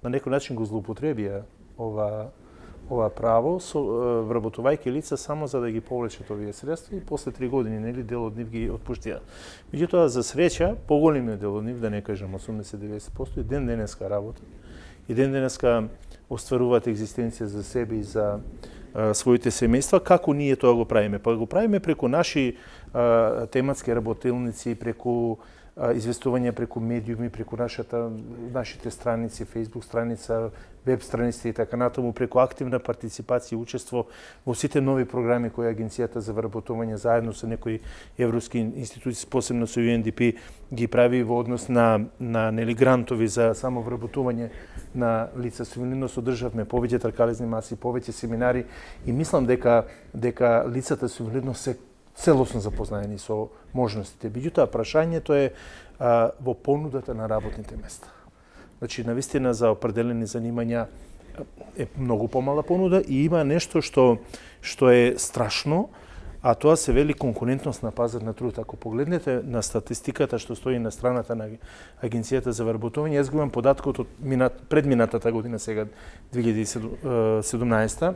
на некој начин го злоупотребија ова право, вработувајќи лица само за да ги повлечат овие средства и после 3 години нели дел од нив ги отпуштија. Меѓутоа за среќа поголемиот дел од нив, да не кажам 80-90%, и ден денеска работат. И ден денеска остваруваат екзистенција за себе и за своите семејства. Како ние тоа го правиме? Па го правиме преку наши тематски работилници, преку известување преку медиуми, преку нашите страници, Facebook страница, веб страници и така натаму, преку активна партиципација и учество во сите нови програми кои Агенцијата за вработување заедно со некои европски институции, посебно со UNDP, ги прави во однос на нели грантови за само вработување на лица со инвалидност. Одржавме повеќе тркалезни маси, повеќе семинари и мислам дека лицата со инвалидност се целосно запознаени со можностите. Меѓутоа, прашањето е во понудата на работните места. Значи, навистина за определени занимања е многу помала понуда и има нешто што е страшно, а тоа се вели конкурентност на пазар на труд. Ако погледнете на статистиката што стои на страната на Агенцијата за вработување, јас го имам податкот од предминатата година, сега 2017,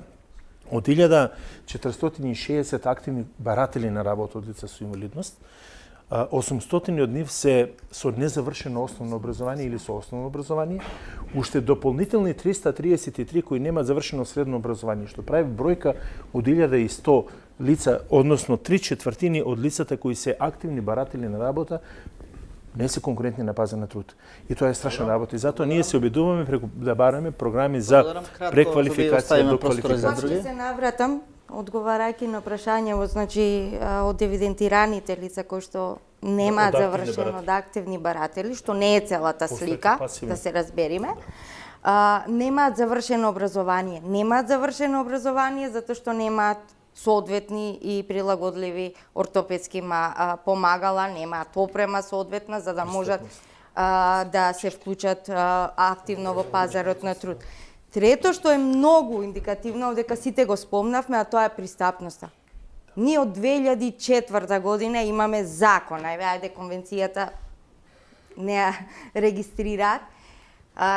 од 1460 активни баратели на работа од лица со инвалидност, 800 од нив се со незавршено основно образование или со основно образование, уште дополнителни 333 кои немаат завршено средно образование, што прави бројка од 1100 лица, односно 3/4 од лицата кои се активни баратели на работа, не се конкурентни на пазар на труд. И тоа е страшна работа. И затоа ние се обидуваме да бараме програми за преквалификација, доквалификација. Ќе се навратам, одговарајќи на прашањето, значи од евидентираните лица кои што немаат завршено активни баратели, што не е целата слика, да се разбериме. Немаат завршено образование. Немаат завршено образование затоа што немаат соодветни и прилагодливи ортопедски помагала, немаат опрема соодветна за да можат да се вклучат активно во пазарот на труд. Трето што е многу индикативно, дека сите го спомнавме, а тоа е пристапноста. Ние од 2004 година имаме закон, ајде конвенцијата не регистрираат,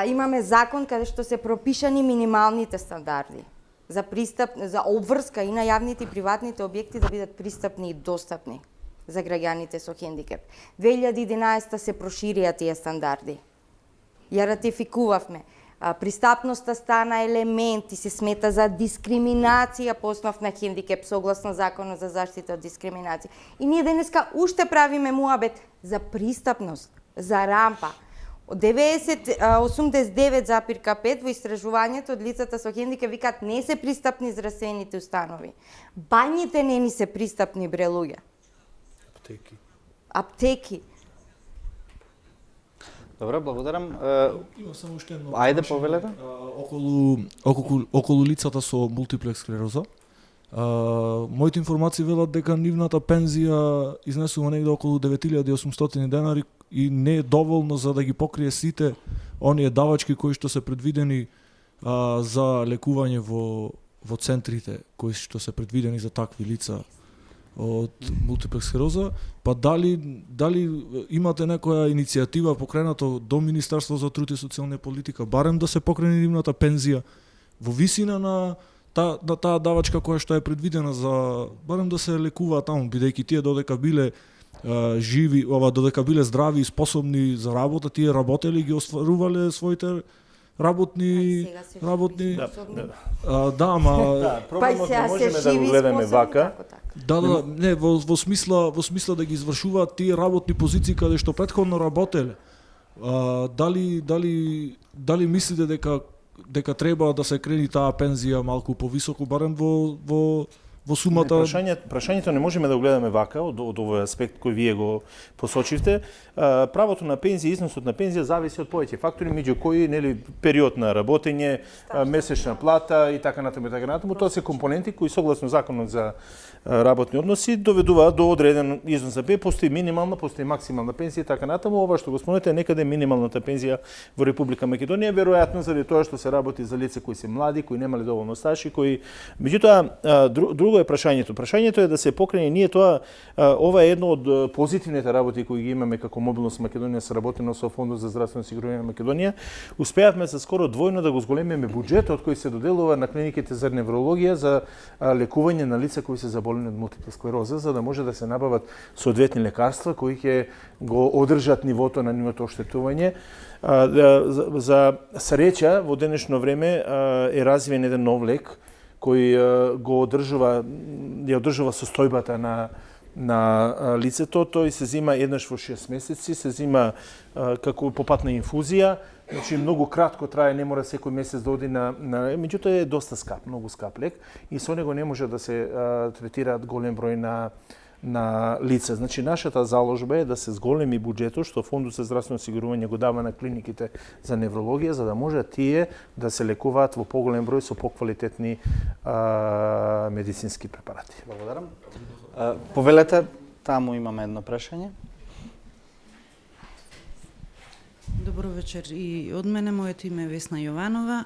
имаме закон каде што се пропишани минималните стандарди за обврска и на јавните и приватните објекти да бидат пристапни и достапни за граѓаните со хендикеп. 2011 се проширија тие стандарди. Ја ратификувавме. Пристапноста стана елемент и се смета за дискриминација по основ на хендикеп согласно Законот за заштита од дискриминација. И ние денеска уште правиме муабет за пристапност, за рампа. 89,5 во истражувањето од лицата со хендикеп викаат не се пристапни здравствените установи. Бањите не ни се пристапни, бре луѓе. Аптеки. Добре, благодарам. Има само уште едно. Ајде, повелете. Околу лицата со мултиплекс склероза. Моите информации велат дека нивната пензија изнесува негде околу 9800 денари и не е доволно за да ги покрие сите оние давачки кои што се предвидени за лекување во центрите кои што се предвидени за такви лица од мултиплекс склероза. Па дали имате некоја иницијатива покренато до Министерство за труд и социјална политика, барем да се покрене нивната пензија во висина на таа давачка која што е предвидена за барем да се лекуваат таму, бидејќи тие додека биле живи, додека биле здрави и способни за работа, тие работеле ги остварувале своите работни да, ама Проблемот не можеме да го гледаме вака. да, не, во смисла да ги извршуваат тие работни позиции каде што претходно работеле. Дали мислите дека треба да се крени таа пензија малку повисоко, барем во сумата? Прашањето не можеме да го гледаме вака од овој аспект кој вие го посочивте. Правото на пензија, износот на пензија зависи од повеќе фактори, меѓу кои период на работење, месечна плата и така натаму и така натаму. Тоа се компоненти кои согласно законот за работни односи доведуваат до одреден износ за пензија, постои минимална, постои максимална пензија и така натаму. Ова што го спомнете е некаде минималната пензија во Република Македонија, веројатно заради тоа што се работи за лица кои се млади, кои немале доволно стаж и кои меѓутоа друго е прашањето. Прашањето е да се покрене ние тоа, ова е едно од позитивните работи кои ги имаме како Мобилност Македонија, сработено со Фондот за здравствено осигурување на Македонија. Успеавме за скоро двојно да го зголемиме буџетот кој се доделува на клиниките за неврологија за лекување на лица кои се заболени од мултипла склероза, за да може да се набават соодветни лекарства кои ќе го одржат нивото на нивото оштетување. За среќа во денешно време е развиен еден нов лек кој го одржува состојбата на лицето. Тој се зима еднаш во 6 месеци, се зима како попатна инфузија, значи многу кратко трае, не мора секој месец да оди меѓутоа е доста скап, многу скап лек и со него не може да се третираат голем број на лица. Значи нашата заложба е да се зголеми буџетот што Фондот за здравствено осигурување го дава на клиниките за неврологија, за да може тие да се лекуваат во поголем број со поквалитетни медицински препарати. Благодарам. Повелете, таму имаме едно прашање. Добро вечер и од мене, моето име е Весна Јованова.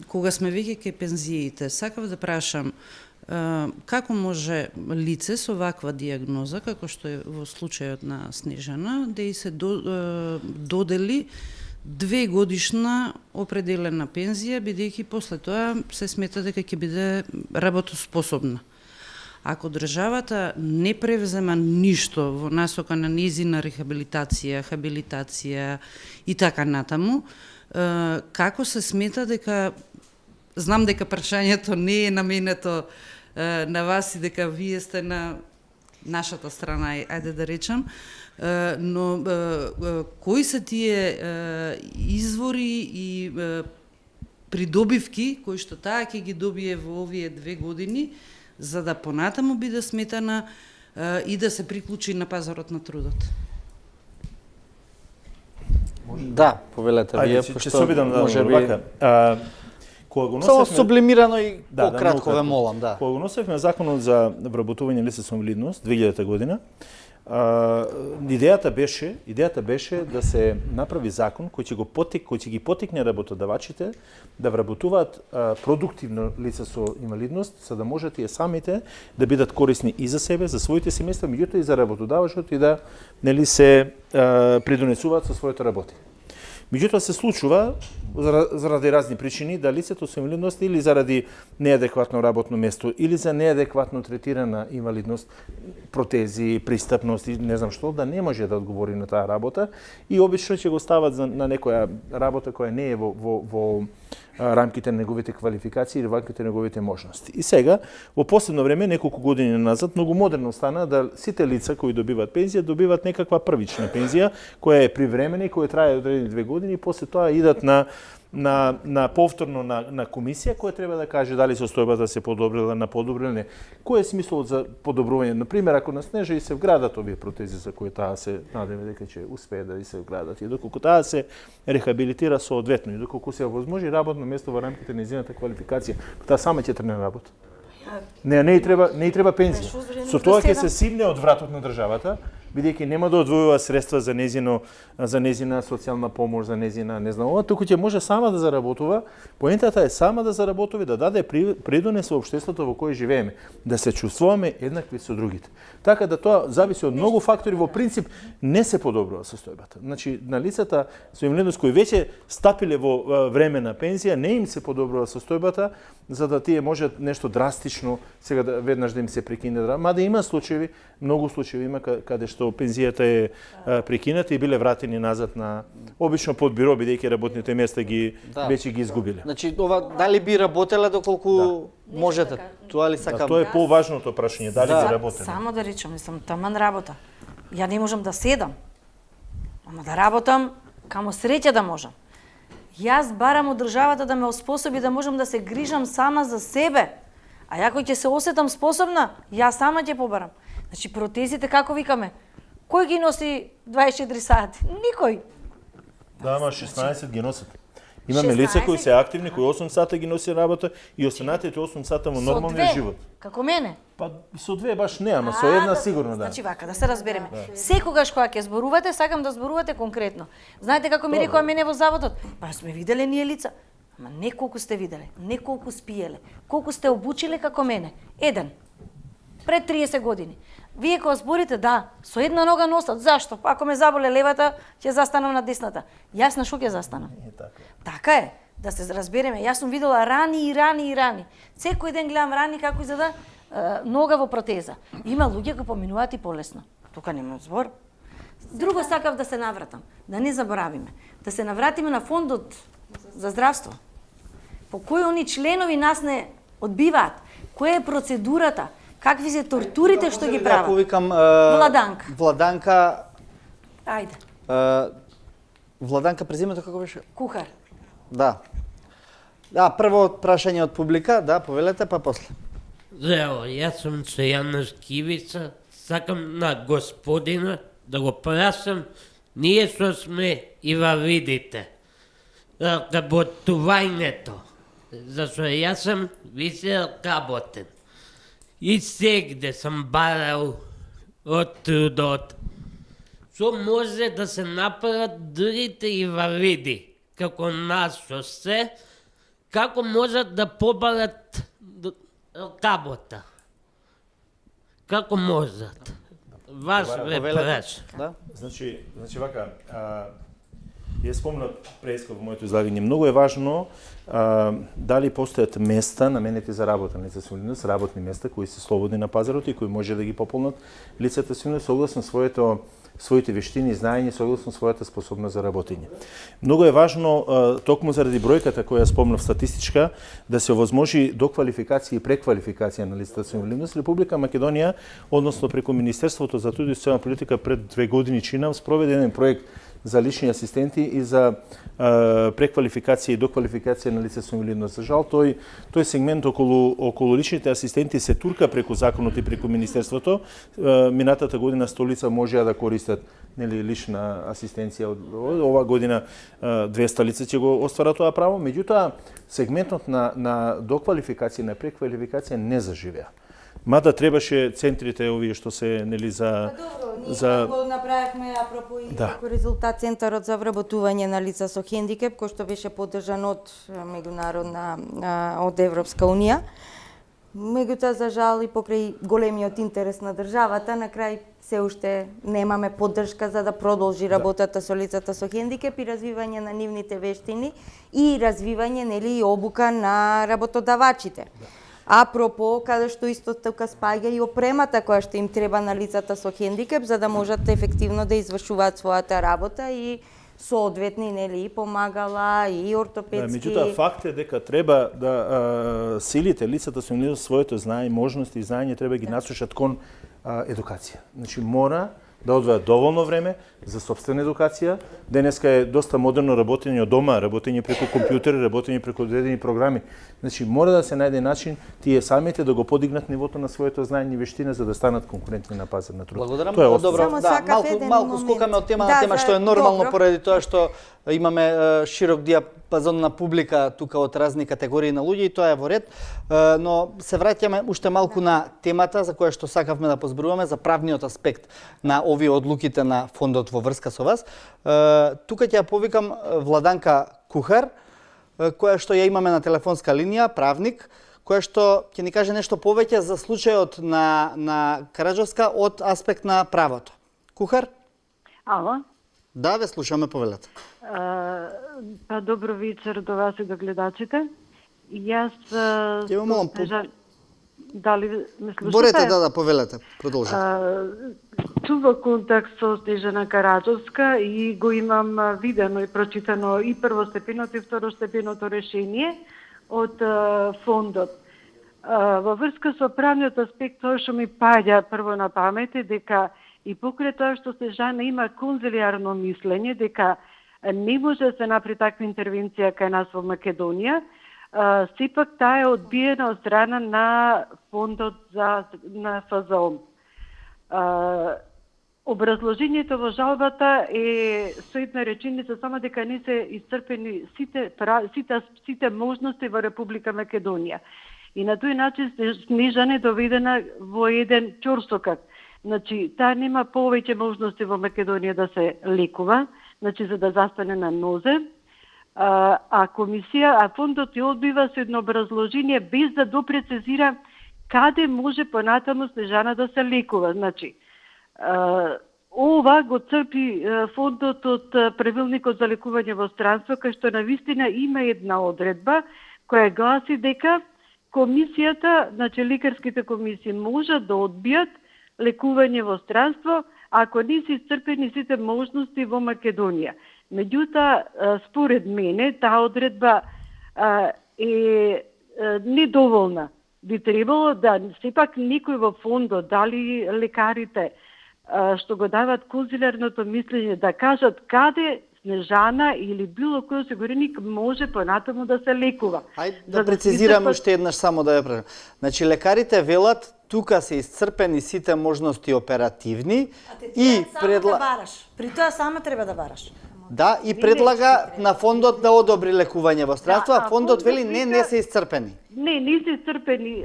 Кога сме веќе кај пензиите, сакав да прашам како може лице со ваква диагноза, како што е во случајот на Снежана, да и се додели 2 годишна определена пензија, бидејќи после тоа се смета дека ќе биде работоспособна. Ако државата не превзема ништо во насока на нејзина рехабилитација, хабилитација и така натаму, како се смета дека, знам дека прашањето не е наменето на вас и дека вие сте на нашата страна, ајде да речам, но кои се тие извори и придобивки кои што таа ќе ги добие во овие 2 години, за да понатаму биде сметана и да се приклучи на пазарот на трудот? Да, повелете вие, ќе се обидам да можеби вака. Само сублимирано и пократко ве молам, да. Кога го носевме законот за вработување лица со инвалидност 2000 година, идејата беше да се направи закон кој ќе ги потикне работодавачите да вработуваат продуктивно лица со инвалидност, за да може тие самите да бидат корисни и за себе, за своите семејства, меѓутоа и за работодавачот и да се придонесуваат со своите работи. Меѓутоа се случува заради разни причини да лицето со инвалидност или заради неадекватно работно место или за неадекватно третирана инвалидност, протези, пристапност и не знам што, да не може да одговори на таа работа и обично ќе го стават на некоја работа која не е во рамките на неговите квалификации или рамките на неговите можности. И сега, во последно време, неколку години назад, многу модерно стана да сите лица кои добиваат пензија, добиваат некаква првична пензија, која е привремена и која трае одредени 2 години и после тоа идат на повторно на комисија која треба да каже дали состојбата се подобрила, на подобрила не. Кој е смислот за подобрување? Например, ако на Снежа и се вградат овие протези за кои таа се надеваме дека ќе успее да и се вградат и доколку таа се рехабилитира соодветно и доколку се возможи работно место во рамките на незината квалификација, таа сама ќе тргне на работа. Не и треба пензија. Со тоа ќе се симне од вратот на државата бидејќи нема да одвојува средства за незина социјална помош, за незина не знам ова, туку ќе може сама да заработува. Поентата е сама да заработува и да даде придонес во општеството во кое живееме, да се чувствуваме еднакви со другите. Така да тоа зависи од многу фактори, во принцип не се подобрува состојбата. Значи на лицата со инвалидност кои веќе стапиле во време на пензија, не им се подобрува состојбата, за да тие можат нешто драстично сега веднаш да им се прекине. Мада има случаи, многу случаи има каде што пензијата е прекината и биле вратени назад на обично под биро, бидејќи работните места веќе ги изгубиле. Значи ова дали би работеле доколку можете? Тоа ли сакам? Тоа е поважното прашање, дали би работеле. Само да речам, не сум таман работа. Ја не можам да седам. Ама да работам, камо среќа да можам. Јас барам од државата да ме оспособи да можам да се грижам сама за себе. А ја кој ќе се осетам способна, ја сама ќе побарам. Значи протезите како викаме? Кој ги носи 24 сати? Никој. Да, ама 16 ги носат. Имаме лица кои се активни, кои 8 сата ги носи работа и останатите 8 сата во нормалниот живот. Како мене? Па со две баш не, ама со една сигурно да. Значи вака, да се разбереме. Секогаш кога ќе зборувате, сакам да зборувате конкретно. Знаете како ми рекоа мене во заводот? Па сме виделе ние лица. Ама не колку сте виделе, не колку спиеле, колку сте обучиле како мене. Еден. Пред 30 години. Вие кога зборите, да, со една нога носат. Зашто? Па ако ме заболе левата, ќе застанам на десната. Јас на шо ќе застанам? Така е. Да се разбереме. Јас сум видела рани и рани и рани. Секој ден гледам рани како изгледа нога во протеза. Има луѓе кои поминуваат и полесно. Тука нема збор. Друго сакав да се навратам, да не заборавиме. Да се навратиме на фондот за здравство. По кои они членови нас не одбиваат? Која е процедурата? Какви се тортурите што ги прават? Ако викам Владанка. Владанка. Ајде. Владанка презимето како беше? Кухар. Да. Да, прво прашање од публика, да, повелете, па после. Здраво, јас сум Стојан Скивица, сакам на господина да го прашам, ние што сме инвалидите, работувањето, зашто јас сум висел работен. И сегде сум барал од трудот. Што може да се направат другите инвалиди, како нас што се, како можат да побарат работа? Како можат? Ваш ве праш. Да? Значи вака, ја спомнав преска во моето излагање, многу е важно дали постојат места наменети за работа на лица со инвалидност, работни места кои се слободни на пазарот и кои може да ги пополнат лицата со инвалидност согласно своите вештини и знаење, согласно својата способност за работење. Многу е важно, токму заради бројката која спомнав статистичка, да се овозможи доквалификација и преквалификација на лицата со инвалидност. Република Македонија, односно преку Министерството за труд и социјална политика пред 2 години чинав, спроведе еден проект за лични асистенти и за преквалификација и доквалификација на лица со инвалидност. За жал, тој сегмент околу личните асистенти се турка преку законот и преку Министерството. Минатата година 100 лица можеа да користат лична асистенција. Ова година 200 лица ќе го остварат тоа право. Меѓутоа, сегментот на доквалификација и на преквалификација не заживеа. Мада требаше центрите овие што се за Ние го направивме апропо и како резултат центарот за вработување на лица со хендикеп кој што беше поддржан од меѓународна од Европска унија. Меѓутоа за жал и покрај големиот интерес на државата на крај се уште немаме поддршка за да продолжи работата со лицата со хендикеп и развивање на нивните вештини и развивање и обука на работодавачите. Апропо, каде што исто така спаѓа и опремата која што им треба на лицата со хендикеп за да можат ефективно да извршуваат својата работа и соодветни и помагала и ортопедски. Меѓутоа факт е дека треба да силите лицата со инвалидност своето знаење, можности и знаење треба ги насочат кон едукација. Значи мора да одвојат доволно време за сопствена едукација. Денеска е доста модерно работење од дома, работење преку компјутери, работење преку одредени програми. Значи мора да се најде начин тие самите да го подигнат нивото на своето знаење и вештина за да станат конкурентни на пазар на труд. Благодарам. Тоа е Добро, малку скокаме од тема на тема што е нормално поради тоа што имаме широк диапазон на публика тука од разни категории на луѓе и тоа е во ред, но се враќаме уште малку на темата за која што сакавме да позборуваме за правниот аспект на овие одлуките на фондот во врска со вас. Тука ќе ја повикам Владанка Кухар, која што ја имаме на телефонска линија, правник, која што ќе ни каже нешто повеќе за случајот на Караджовска од аспект на правото. Кухар? Ало? Да, ве слушаме, повелете. Па добро вечер до вас и до гледачите. Јас Ќе ве молам, дали ме слушате? борете, да, повелете, продолжете. Сум контакт со Снежана Караджовска и го имам видено и прочитано и првостепеното и второстепеното решение од фондот. Во врска со правниот аспект, тоа што ми паѓа прво на памет е дека и покрај тоа што Снежана има конзилиарно мислење, дека не може да се направи таква интервенција кај нас во Македонија, сепак таа е одбиена од страна на фондот на ФЗО. Образложењето во жалбата е со една реченица само дека не се исцрпени сите можности во Република Македонија. И на тој начин Снежана е доведена во еден ќорсокак. Значи, таа нема повеќе можности во Македонија да се лекува, значи за да застане на нозе, а фондот ја одбива со едно образложение без да допрецизира каде може понатаму Снежана да се лекува. Значи, ова го црпи фондот од правилникот за лекување во странство, кај што навистина има една одредба која гласи дека комисијата, значи лекарските комисии можат да одбијат лекување во странство ако не се исцрпени сите можности во Македонија. Меѓутоа, според мене, таа одредба е недоволна. Би требало да сепак некој во фондот, дали лекарите што го дават конзилиарното мислење, да кажат каде Снежана или било кој осигуреник може понатаму да се лекува. Ајде да прецизираме уште еднаш само да ја прекажам. Значи лекарите велат тука се исцрпени сите можности оперативни и При тоа сама треба да бараш. Да, и предлага на фондот да одобри лекување во странство, а фондот вели не се исцрпени. Не се исцрпени.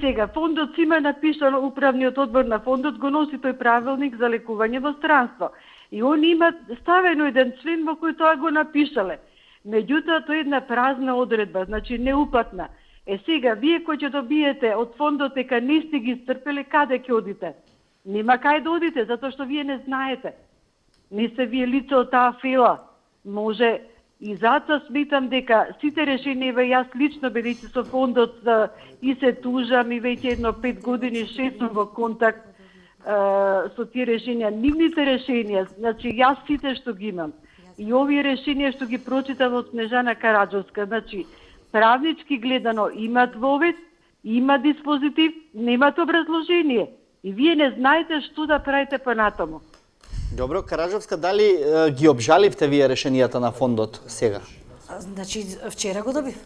Сега, фондот си има напишано, управниот одбор на фондот го носи тој правилник за лекување во странство. И они имат ставено еден член во кој тоа го напишале. Меѓутоа, тоа е една празна одредба, значи неупатна. Сега, вие кој ќе добиете од фондот дека не сте ги исцрпеле, каде ќе одите? Нема кај да одите, затоа што вие не знаете. Не се вие лице од таа фела. Може и затоа сметам дека сите решенија, јас лично бидејќи со фондот и се тужам и веќе едно 5 години 6 сум во контакт со тие решенија, нивните решенија, значи јас сите што ги имам и овие решенија што ги прочитав од Снежана Караджовска, значи правнички гледано имат вовед, има диспозитив, немат образложение и вие не знаете што да правите понатаму. Добро, Караджовска, дали ги обжаливте вие решенијата на фондот сега? Значи, вчера го добив.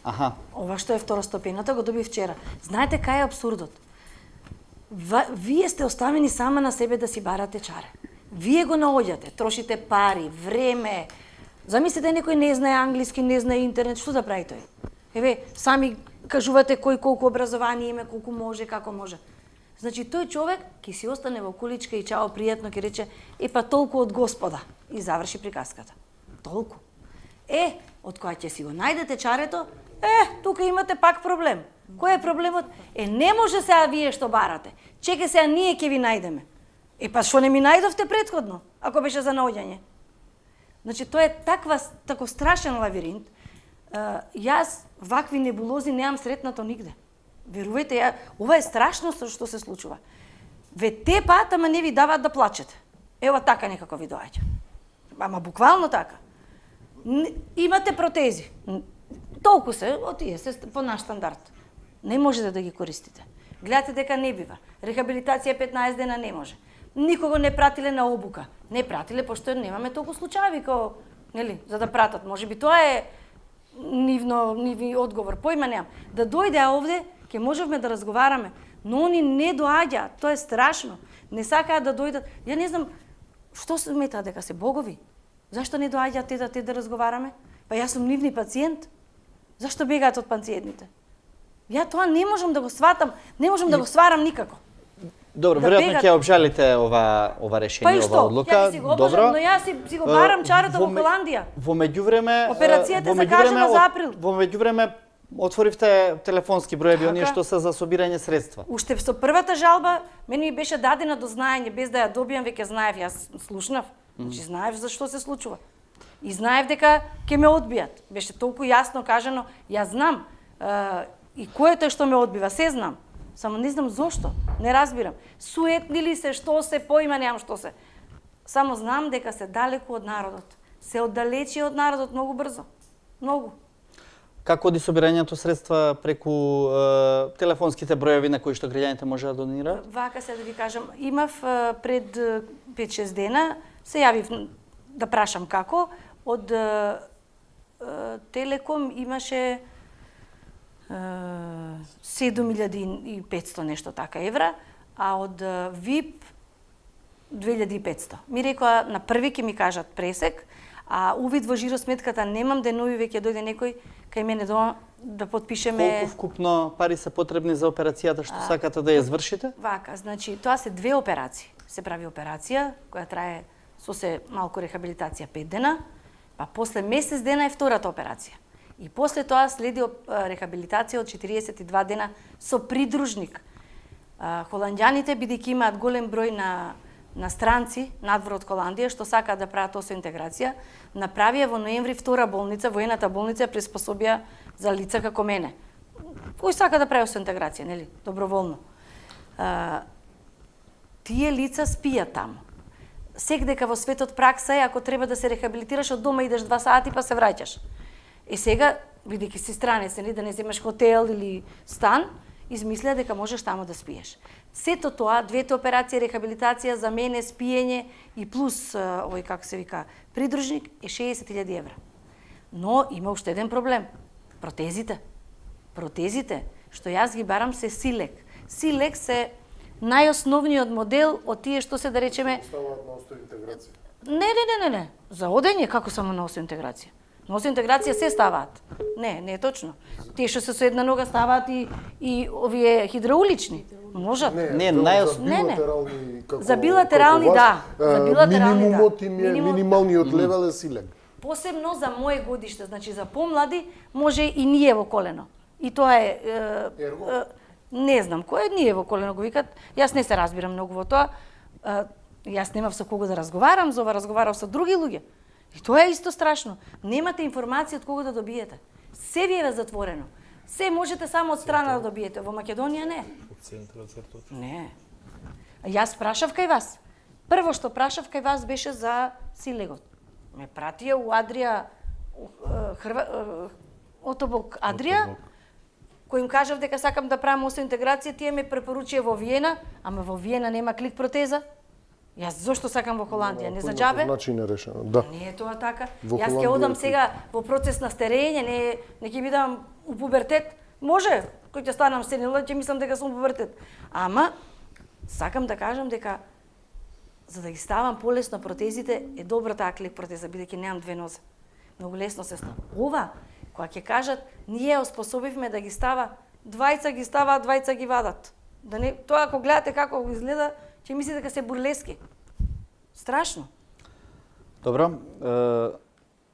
Аха. Ова што е второстепеното го добив вчера. Знаете кај е абсурдот? Вие сте оставени сама на себе да си барате чаре. Вие го наоѓате, трошите пари, време. Замислете, некој не знае англиски, не знае интернет, што да прави тој? Еве, сами кажувате кој колку образование има, колку може, како може. Значи, тој човек ќе си остане во куличка и чао, пријатно, ќе рече, па толку од Господа. И заврши приказката. Толку. Од која ќе си го најдете чарето, тука имате пак проблем. Кој е проблемот? Не може сега вие што барате. Чекај сега, ние ќе ви најдеме. Па што не ми најдовте претходно, ако беше за наоѓање? Значи, тоа е тако страшен лавиринт. Јас вакви небулози немам сретнато нигде. Верувајте, ова е страшно што се случува. Ве те пат, ама не ви даваат да плачете. Ева така некако ви доаѓа. Ама буквално така. Имате протези. Толку се, отие се по наш стандард. Не можете да ги користите. Гледате дека не бива. Рехабилитација 15 дена не може. Никого не пратиле на обука. Не пратиле, пошто немаме толку случаи, за да пратат. Може би тоа е нивни одговор. Појма немам. Да дојде овде, ќе можевме да разговараме. Но они не доаѓаат. Тоа е страшно. Не сакаат да дојдат. Ја не знам, што сметаат дека се богови? Зашто не доаѓаат те да разговараме? Па јас сум нивни пациент. Зашто бегаат од пациентите? Ја тоа не можам да го сватам, не можам да го сварам никако. Добро, да веројатно бегат. ќе обжалите ова Па решение, и ова што? одлука. Ја си го обожам, но јас си го барам чарата во Холандија. Во меѓувреме Операцијата е закажана за април. Во меѓувреме отворивте телефонски броеви, оние Така. што се за собирање средства. Уште со првата жалба, мене ми беше дадена до знаење, без да ја добијам, веќе знаев, јас слушнав. Значи, знаев зашто се случува. И знаев дека ќе ме одбијат. Беше толку јасно кажано, јас знам и кој е тој што ме одбива, се знам. Само не знам зошто, не разбирам. Суетни ли се, што се, поима немам што се. Само знам дека се далеку од народот. Се оддалечи од народот многу брзо. Многу. Како оди собирањето средства преку телефонските броеви на кои што граѓаните може да донираат? Вака се да ви кажам, имав пред 5-6 дена, се јавив да прашам како, од Телеком имаше 7500 нешто така евра, а од VIP 2500. Ми рекоа на први ќе ми кажат пресек, а увид во жиросметката немам, денови веќе дојде некој кај мене дома да подпишеме. Колку вкупно пари се потребни за операцијата што сакате да ја извршите? Вака, значи тоа се две операции. Се прави операција која трае со се малку рехабилитација 5 дена, па после месец дена е втората операција. И после тоа следи рехабилитација од 42 дена со придружник. Холандјаните, бидејќи имаат голем број на странци надвор од Холандија што сакаат да прават осоинтеграција, направија во ноември втора болница, воената болница приспособија за лица како мене. Кој сака да прави осоинтеграција, нели? Доброволно. Тие лица спијат таму. Секдека во светот пракса е ако треба да се рехабилитираш од дома идеш 2 сати па се враќаш. И сега, бидејќи си странец, нели, да не земеш хотел или стан, измислија дека можеш таму да спиеш. Сето тоа, двете операции, рехабилитација за мене, спиење и плюс, овој како се вика, придружник е 60.000 евра. Но има уште еден проблем. Протезите. Протезите, што јас ги барам се Силек. Силек се најосновниот модел од тие што се да речеме Ставаат на остеоинтеграција. Не. За одење како само на осоинтеграција. На осоинтеграција се ставаат. Не е точно. Тие што се со една нога ставаат и овие хидраулични. Можат. Не, за Не. билатерални како За билатерални, како вас, да. За билатерални, минимумот да. им е минималниот левел е Силек. Посебно за мое годиште, значи за помлади, може и ние во колено. И тоа е не знам кој е ние во колено го викат. Јас не се разбирам многу во тоа. Јас немав со кого да разговарам, за ова разговарав со други луѓе. И тоа е исто страшно. Немате информација од кого да добиете. Се ви е затворено. Се можете само од страна да добиете. Во Македонија не. Не. Јас прашав кај вас. Прво што прашав кај вас беше за Силегот. Ме пратија у Адрија, Отобок Адрија, кој им кажав дека сакам да правам осоинтеграција, тие ме препоручија во Виена, ама во Виена нема клик протеза. Јас зошто сакам во Холандија? Не за џабе? Начин е решено, да. Не е тоа така. Во Јас ќе Холандија одам е сега во процес на старење, не ќе бидам у пубертет. Може, кој ќе станам сенила, ќе мислам дека сум у пубертет. Ама, сакам да кажам дека за да ги ставам полесно протезите, е добра таа клик протеза, бидејќи немам две нозе. Многу лесно се става. Ова, кога ќе кажат, ние оспособивме да ги става, двајца ги ставаат, двајца ги вадат. Да не, тоа ако гледате како изгледа, ќе мислите дека се бурлески. Страшно. Добро,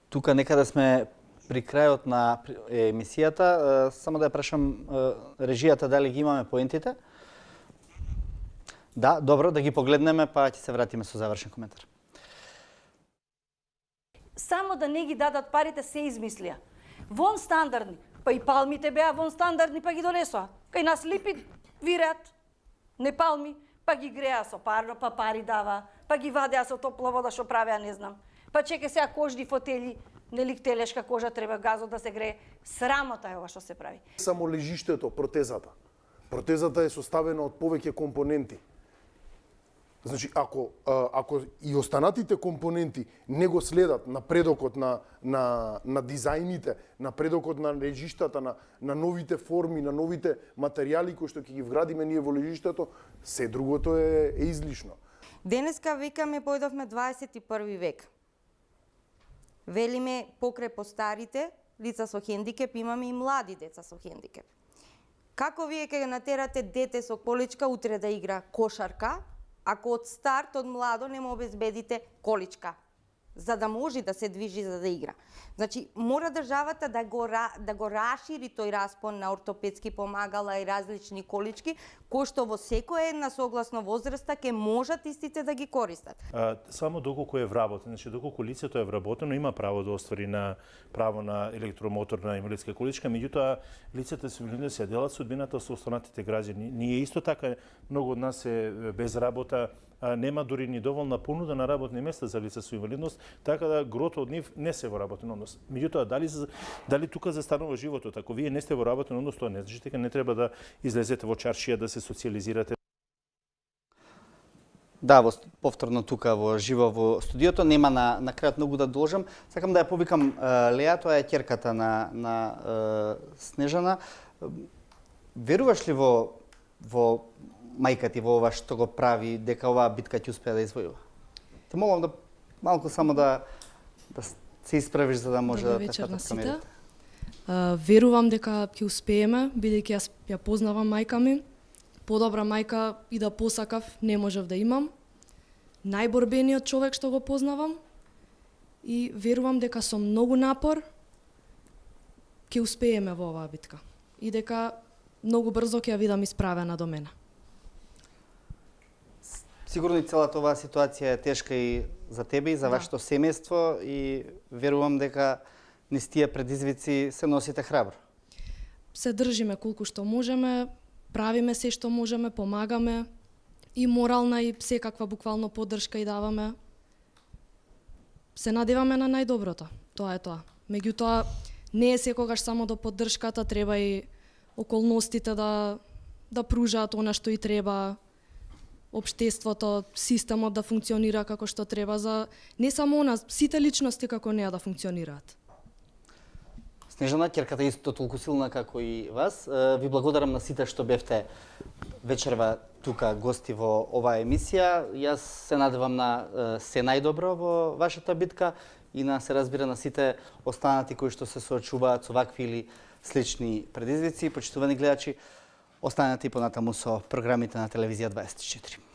тука некаде сме при крајот на емисијата. Само да ја прашам режијата дали ги имаме поентите. Да, добро, да ги погледнеме, па ќе се вратиме со завршен коментар. Само да не ги дадат парите, се измислија. Вон стандардни, па и палмите беа вон стандардни, па ги донесоа. Кај нас липи виреат, не палми, па ги греа со парно, па пари дава, па ги вадеа со топла вода што правеа, не знам. Па чеке сега кожни фотели, нели телешка кожа треба газот да се грее. Срамота е ова што се прави. Само лежиштето, протезата. Протезата е составена од повеќе компоненти. Значи, ако и останатите компоненти не го следат напредокот на дизајните, напредокот на лежиштата, на новите форми, на новите материјали кои што ќе ги вградиме ние во лежиштето, се другото е излишно. Денеска викаме појдовме 21 век. Велиме покрај постарите лица со хендикеп, имаме и млади деца со хендикеп. Како вие ќе натерате дете со количка утре да игра кошарка, ако од старт, од младо не му обезбедите количка, за да може да се движи, за да игра. Значи, мора државата да го расшири тој распон на ортопедски помагала и различни колички, кои што во секоја една согласно возраста ќе можат истите да ги користат. Само доколку е вработено, значи доколку лицето е вработено, има право да оствари право на електромоторна инвалидска количка, меѓутоа лицата со инвалидност се делат судбината со останатите граѓани. Ние исто така, многу од нас се без работа, нема дури ни доволна понуда на работни места за лица со инвалидност, така да грото од нив не се во работен однос. Меѓутоа, дали тука застанува животот? Ако вие не сте во работен однос, тоа не значи дека не треба да излезете во чаршија, да се социализирате. Да, повторно тука во живо во студиото, нема на крајот многу да должам. Сакам да ја повикам Леа, тоа е ќерката на Снежана. Веруваш ли во мајка ти, во ова што го прави, дека оваа битка ќе успее да извојува? Те молам да малку само да се исправиш за да може да те фатат камерите. Верувам дека ќе успееме, бидејќи јас ја познавам мајка ми. Подобра мајка и да посакав не можев да имам. Најборбениот човек што го познавам и верувам дека со многу напор ќе успееме во оваа битка и дека многу брзо ќе ја видам исправена до мене. Сигурно и целата оваа ситуација е тешка и за тебе и за вашето семејство и верувам дека низ тие предизвици се носите храбро. Се држиме колку што можеме, правиме се што можеме, помагаме и морална и секаква буквално поддршка и даваме. Се надеваме на најдоброто. Тоа е тоа. Меѓутоа, не е секогаш само до поддршката, треба и околностите да пружаат она што и треба, општеството, системот да функционира како што треба за не само она, сите личности како неа да функционираат. Снежана, ќерката исто толку силна како и вас. Ви благодарам на сите што бевте вечерва тука гости во оваа емисија. Јас се надевам на се најдобро во вашата битка и на се разбира на сите останати кои што се соочуваат со вакви или слични предизвици. Почитувани гледачи, останете и понатаму со програмите на Телевизија 24.